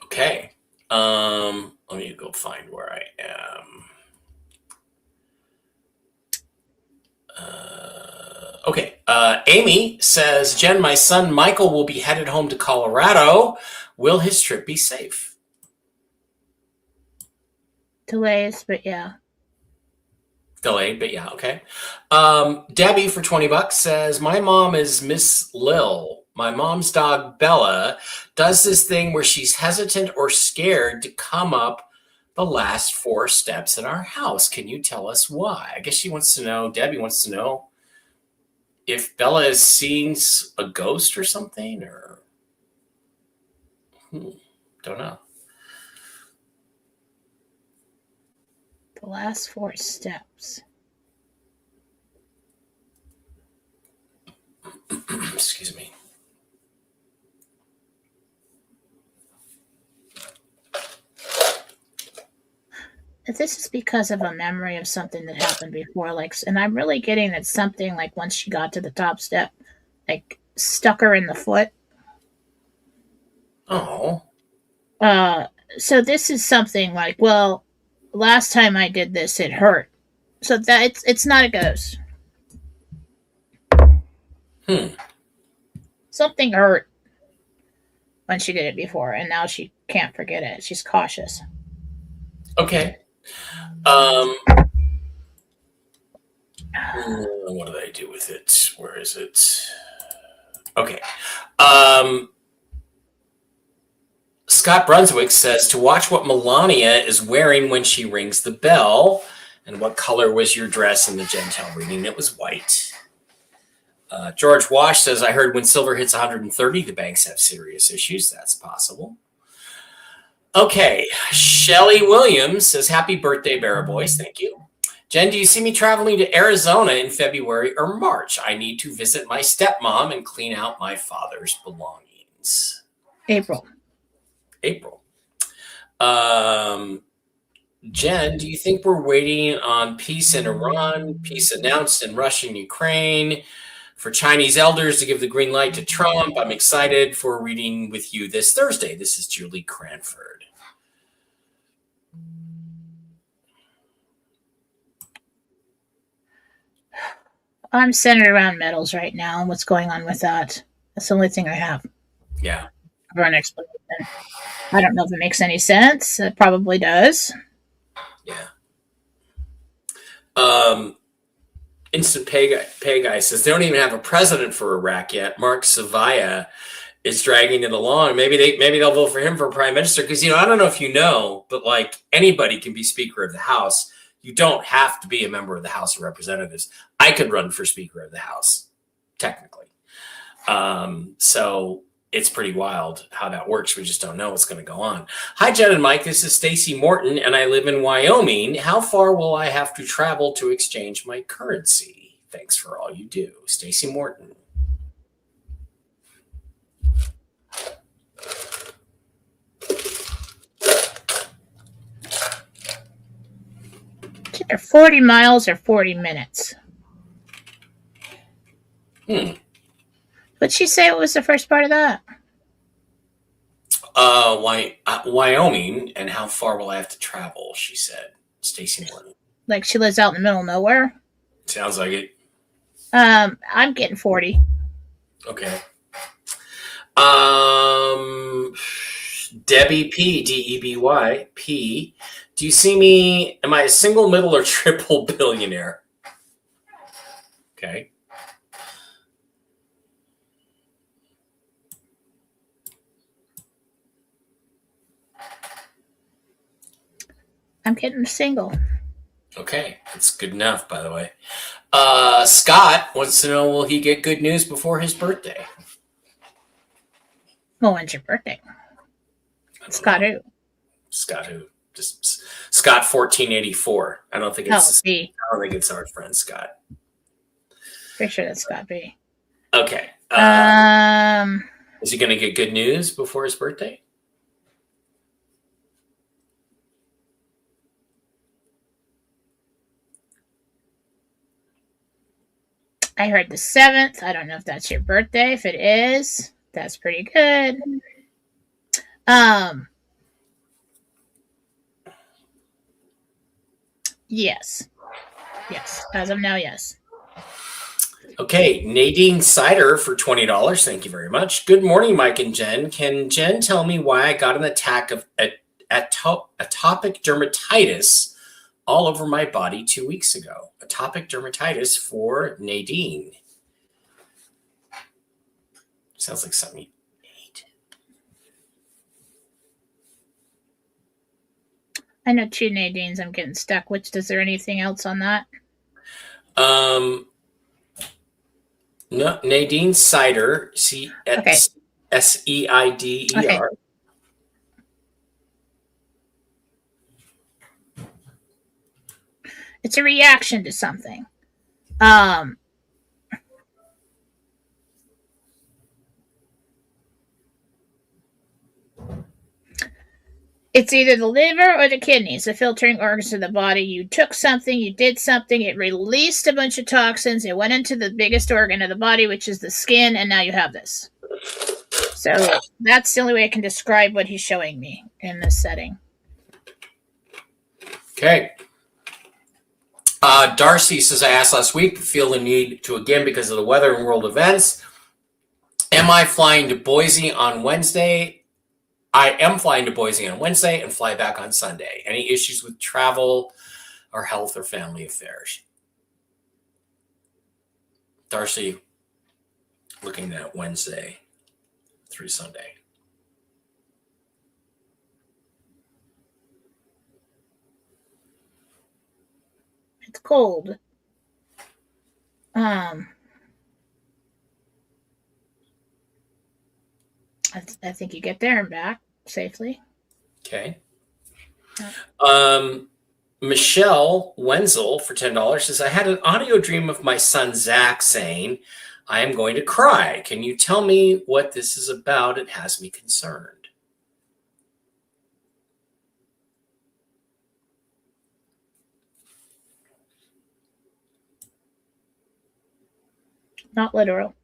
Okay. Let me go find where I am. Okay. Amy says, Jen, my son Michael will be headed home to Colorado. Will his trip be safe? Delays, but yeah. Delayed, but yeah, okay. Debbie for $20 says, my mom is Miss Lil. My mom's dog Bella does this thing where she's hesitant or scared to come up the last 4 steps in our house. Can you tell us why? I guess she wants to know, Debbie wants to know if Bella is seeing a ghost or something, or don't know. The last 4 steps. Excuse me. This is because of a memory of something that happened before, and I'm really getting at something like once she got to the top step, like stuck her in the foot. Oh. So this is something like, well, last time I did this, it hurt. So that it's not a ghost. Something hurt when she did it before, and now she can't forget it. She's cautious. Okay. What did I do with it? Where is it? Okay. Scott Brunswick says to watch what Melania is wearing when she rings the bell. And what color was your dress in the Jentel reading? It was white. George Wash says, I heard when silver hits 130, the banks have serious issues. That's possible. Okay. Shelly Williams says, happy birthday, Bara Boys. Thank you. Jen, do you see me traveling to Arizona in February or March? I need to visit my stepmom and clean out my father's belongings. April. Jen, do you think we're waiting on peace in Iran, peace announced in Russia and Ukraine, for Chinese elders to give the green light to Trump? I'm excited for reading with you this Thursday. This is Julie Cranford. I'm centered around metals right now and what's going on with that. That's the only thing I have. Yeah. For an explanation. I don't know if it makes any sense. It probably does. Yeah. Instant Pay Guy says they don't even have a president for Iraq yet. Mark Savaya is dragging it along. Maybe they'll vote for him for prime minister, because I don't know if you know, but like anybody can be Speaker of the House. You don't have to be a member of the House of Representatives. I could run for Speaker of the House, technically. So it's pretty wild how that works. We just don't know what's going to go on. Hi, Jen and Mike. This is Stacy Morton, and I live in Wyoming. How far will I have to travel to exchange my currency? Thanks for all you do. Stacy Morton. It's either 40 miles or 40 minutes. What'd she say? What was the first part of that? Wyoming, and how far will I have to travel? She said. Stacy Morton. Like she lives out in the middle of nowhere? Sounds like it. I'm getting 40. Okay. Debbie P, Deby P. Do you see me? Am I a single, middle, or triple billionaire? Okay. I'm getting single. Okay, that's good enough, by the way. Scott wants to know, will he get good news before his birthday? Well, when's your birthday? Scott who? Scott who? Just Scott 1484. I don't think it's. B. I don't think it's our friend Scott. Pretty sure that's Scott B. Okay. Is he going to get good news before his birthday? I heard the 7th. I don't know if that's your birthday. If it is, that's pretty good. Yes. As of now, yes. Okay, Nadine Sider for $20. Thank you very much. Good morning, Mike and Jen. Can Jen tell me why I got an attack of atopic dermatitis all over my body 2 weeks ago. Atopic dermatitis for Nadine. Sounds like something you hate. I know 2 Nadines. I'm getting stuck. Is there anything else on that? No, Nadine Cider, Okay. Seider. Okay. It's a reaction to something. It's either the liver or the kidneys, the filtering organs of the body. You took something, you did something, it released a bunch of toxins, it went into the biggest organ of the body, which is the skin, and now you have this. So that's the only way I can describe what he's showing me in this setting. Okay. Darcy says, I asked last week, but feel the need to again because of the weather and world events. Am I flying to Boise on Wednesday? I am flying to Boise on Wednesday and fly back on Sunday. Any issues with travel or health or family affairs? Darcy, looking at Wednesday through Sunday. It's cold. I think you get there and back safely. Okay. Michelle Wenzel for $10 says, I had an audio dream of my son Zach saying, I am going to cry. Can you tell me what this is about? It has me concerned. Not literal.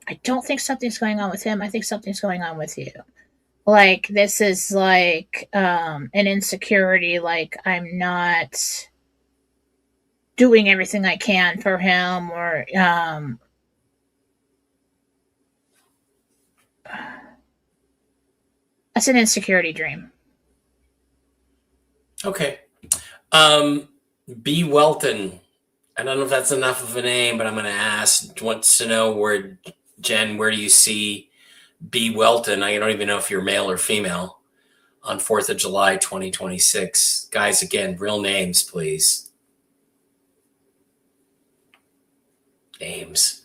I don't think something's going on with him. I think something's going on with you. Like, this is like an insecurity. Like, I'm not doing everything I can for him, or that's an insecurity dream. Okay. B. Welton. I don't know if that's enough of a name, but I'm going to ask. Wants to know where do you see B. Welton? I don't even know if you're male or female on 4th of July, 2026. Guys, again, real names, please. Names.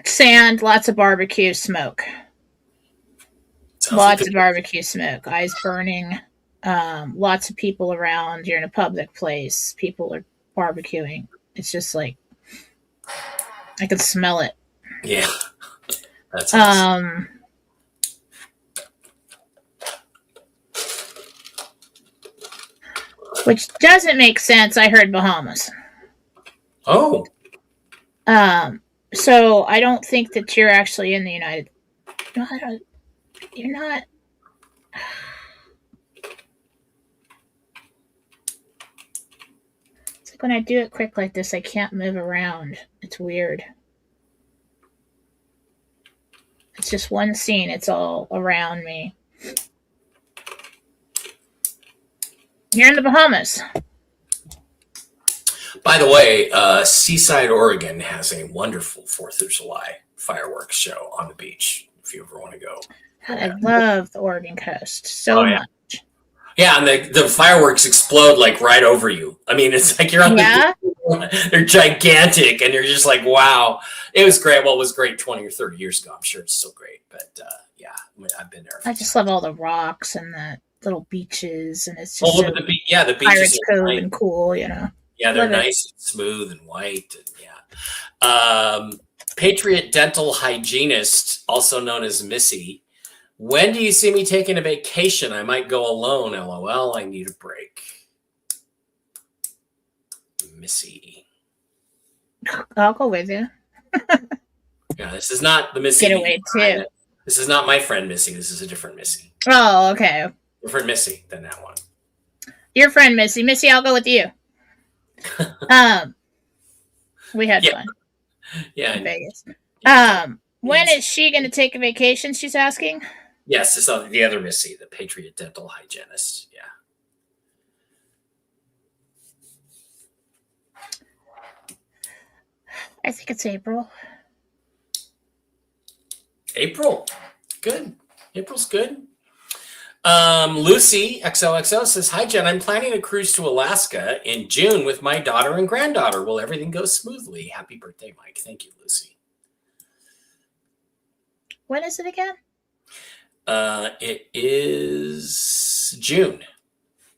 Sand, lots of barbecue smoke. Lots of barbecue smoke. Eyes burning. Lots of people around. You're in a public place. People are barbecuing. It's just like, I can smell it. Yeah. That's awesome. Which doesn't make sense. I heard Bahamas. Oh. So I don't think that you're actually in the United. No, you're not. It's like when I do it quick like this, I can't move around. It's weird. It's just one scene. It's all around me. You're in the Bahamas. By the way, Seaside, Oregon has a wonderful 4th of July fireworks show on the beach if you ever want to go. God, I love the Oregon coast so much. Yeah, and the fireworks explode like right over you. I mean, it's like you're on the they're gigantic, and you're just like, wow. It was great. Well, it was great 20 or 30 years ago. I'm sure it's still great. But yeah, I've been there. I just love all the rocks and the little beaches, and it's just the beaches Pirates Cove and cool, you know. Yeah, they're nice and smooth and white. And yeah. Patriot Dental Hygienist, also known as Missy. When do you see me taking a vacation? I might go alone. LOL. I need a break. Missy. I'll go with you. Yeah, this is not the Missy. Get away too. This is not my friend Missy. This is a different Missy. Oh, okay. Different Missy than that one. Your friend Missy. Missy, I'll go with you. We had fun. Yeah. In Vegas. When is she going to take a vacation? She's asking. Yes, it's the other Missy, the Patriot Dental Hygienist. Yeah. I think it's April. April. Good. April's good. Lucy XOXO says, "Hi Jen, I'm planning a cruise to Alaska in June with my daughter and granddaughter. Will everything go smoothly? Happy birthday, Mike." Thank you, Lucy. When is it again? It is June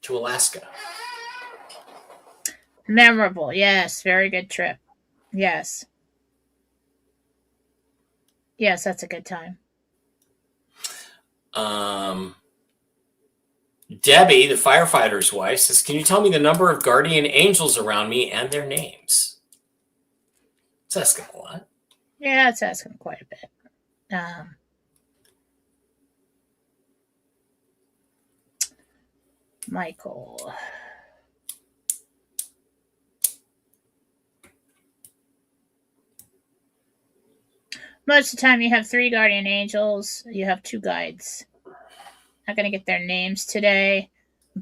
to Alaska. Memorable. Yes. Very good trip. Yes. Yes, that's a good time. Debbie, the firefighter's wife, says, "Can you tell me the number of guardian angels around me and their names?" It's asking a lot. Yeah, it's asking quite a bit. Michael. Most of the time you have 3 guardian angels, you have 2 guides. Not going to get their names today,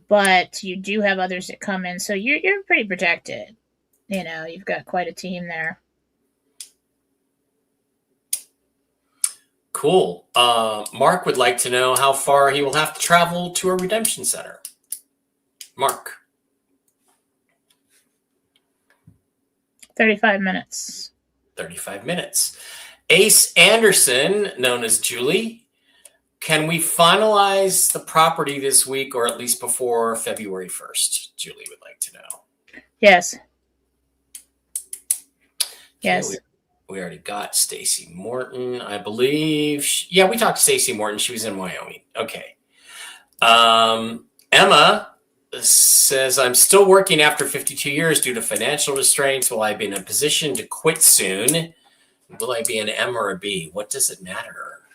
but you do have others that come in, so you're pretty protected. You know, you've got quite a team there. Cool. Mark would like to know how far he will have to travel to a redemption center. Mark. 35 minutes. 35 minutes. Ace Anderson, known as Julie, can we finalize the property this week or at least before February 1st? Julie would like to know. Yes. Yes. Okay, we already got Stacy Morton, I believe. Yeah, we talked to Stacy Morton. She was in Wyoming. Okay. Emma says, "I'm still working after 52 years due to financial restraints. Will I be in a position to quit soon? Will I be an M or a B? What does it matter?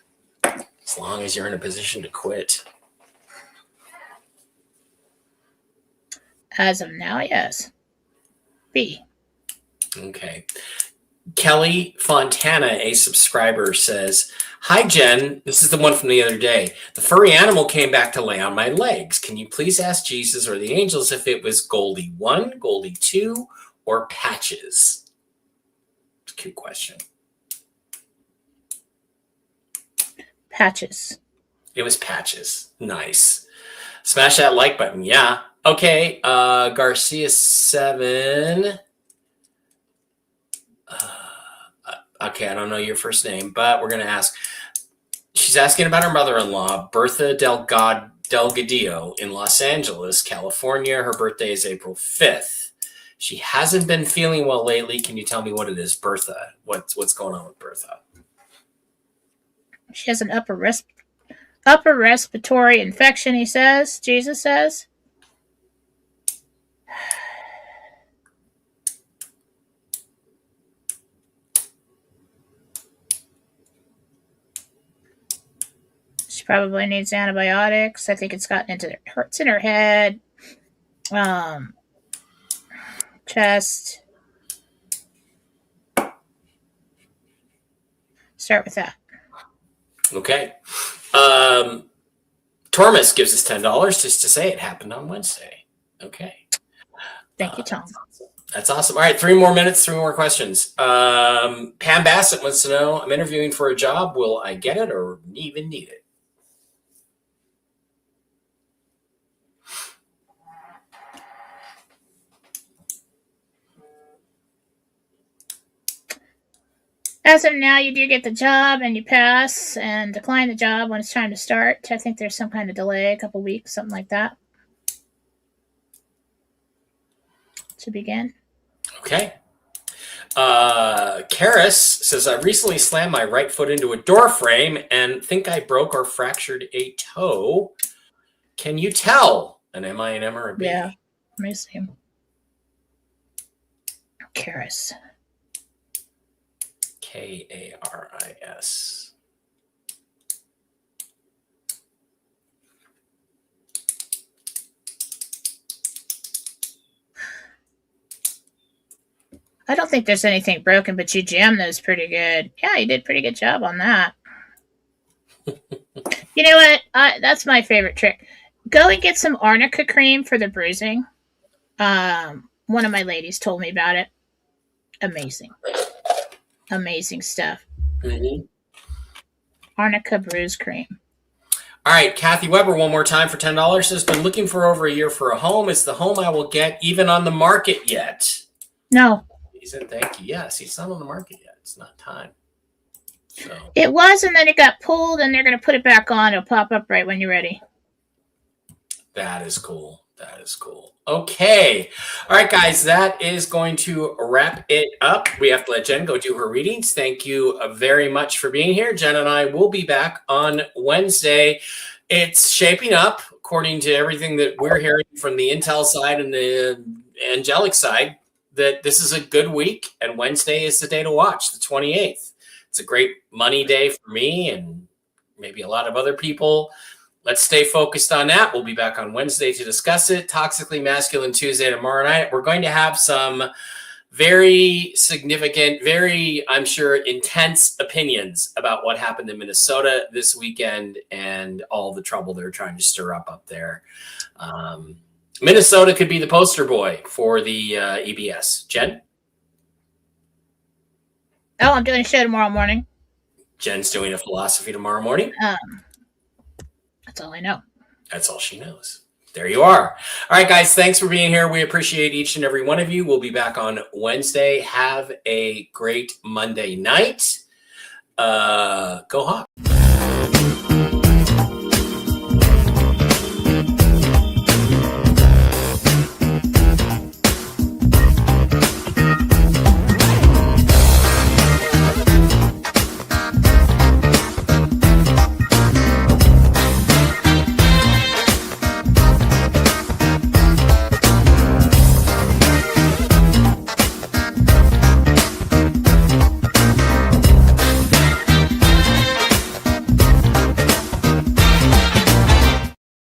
As long as you're in a position to quit." As of now, yes. B. Okay. Kelly Fontana, a subscriber, says, "Hi, Jen. This is the one from the other day. The furry animal came back to lay on my legs. Can you please ask Jesus or the angels if it was Goldie 1, Goldie 2, or Patches?" It's a cute question. Patches. It was Patches. Nice. Smash that like button. Yeah. Okay. Garcia 7. Okay, I don't know your first name, but we're going to ask. She's asking about her mother-in-law, Bertha Delgadillo, in Los Angeles, California. Her birthday is April 5th. She hasn't been feeling well lately. Can you tell me what it is, Bertha? What's going on with Bertha? She has an upper respiratory infection, he says. Jesus says. She probably needs antibiotics. I think it's gotten into it hurts in her head, chest. Start with that. Okay. Tormus gives us $10 just to say it happened on Wednesday. Okay. Thank you, Tom. That's awesome. All right, 3 more minutes, 3 more questions. Pam Bassett wants to know, "I'm interviewing for a job. Will I get it or even need it?" As of now, you do get the job and you pass and decline the job when it's time to start. I think there's some kind of delay, a couple weeks, something like that, to begin. Okay. Karis says, "I recently slammed my right foot into a door frame and think I broke or fractured a toe. Can you tell? And am I an M or a B?" Yeah. Let me see. Karis. Karis. I don't think there's anything broken, but you jammed those pretty good. Yeah, you did a pretty good job on that. You know what? That's my favorite trick. Go and get some arnica cream for the bruising. One of my ladies told me about it. Amazing. Amazing stuff. Mm-hmm. Arnica bruise cream. All right, Kathy Weber, one more time for $10. Says, been looking for over a year for a home. Is the home I will get even on the market yet? No. He said, thank you. Yes, it's not on the market yet. It's not time. So it was, and then it got pulled, and they're going to put it back on. It'll pop up right when you're ready. That is cool. That is cool. Okay. All right, guys, that is going to wrap it up. We have to let Jen go do her readings. Thank you very much for being here. Jen and I will be back on Wednesday. It's shaping up, according to everything that we're hearing from the Intel side and the angelic side, that this is a good week, and Wednesday is the day to watch, the 28th. It's a great money day for me and maybe a lot of other people. Let's stay focused on that. We'll be back on Wednesday to discuss it. Toxically Masculine Tuesday tomorrow night. We're going to have some very significant, very, I'm sure, intense opinions about what happened in Minnesota this weekend and all the trouble they're trying to stir up there. Minnesota could be the poster boy for the EBS. Jen? Oh, I'm doing a show tomorrow morning. Jen's doing a philosophy tomorrow morning. That's all I know. That's all she knows. There you are. All right, guys, thanks for being here. We appreciate each and every one of you. We'll be back on Wednesday. Have a great Monday night. Go Hawks.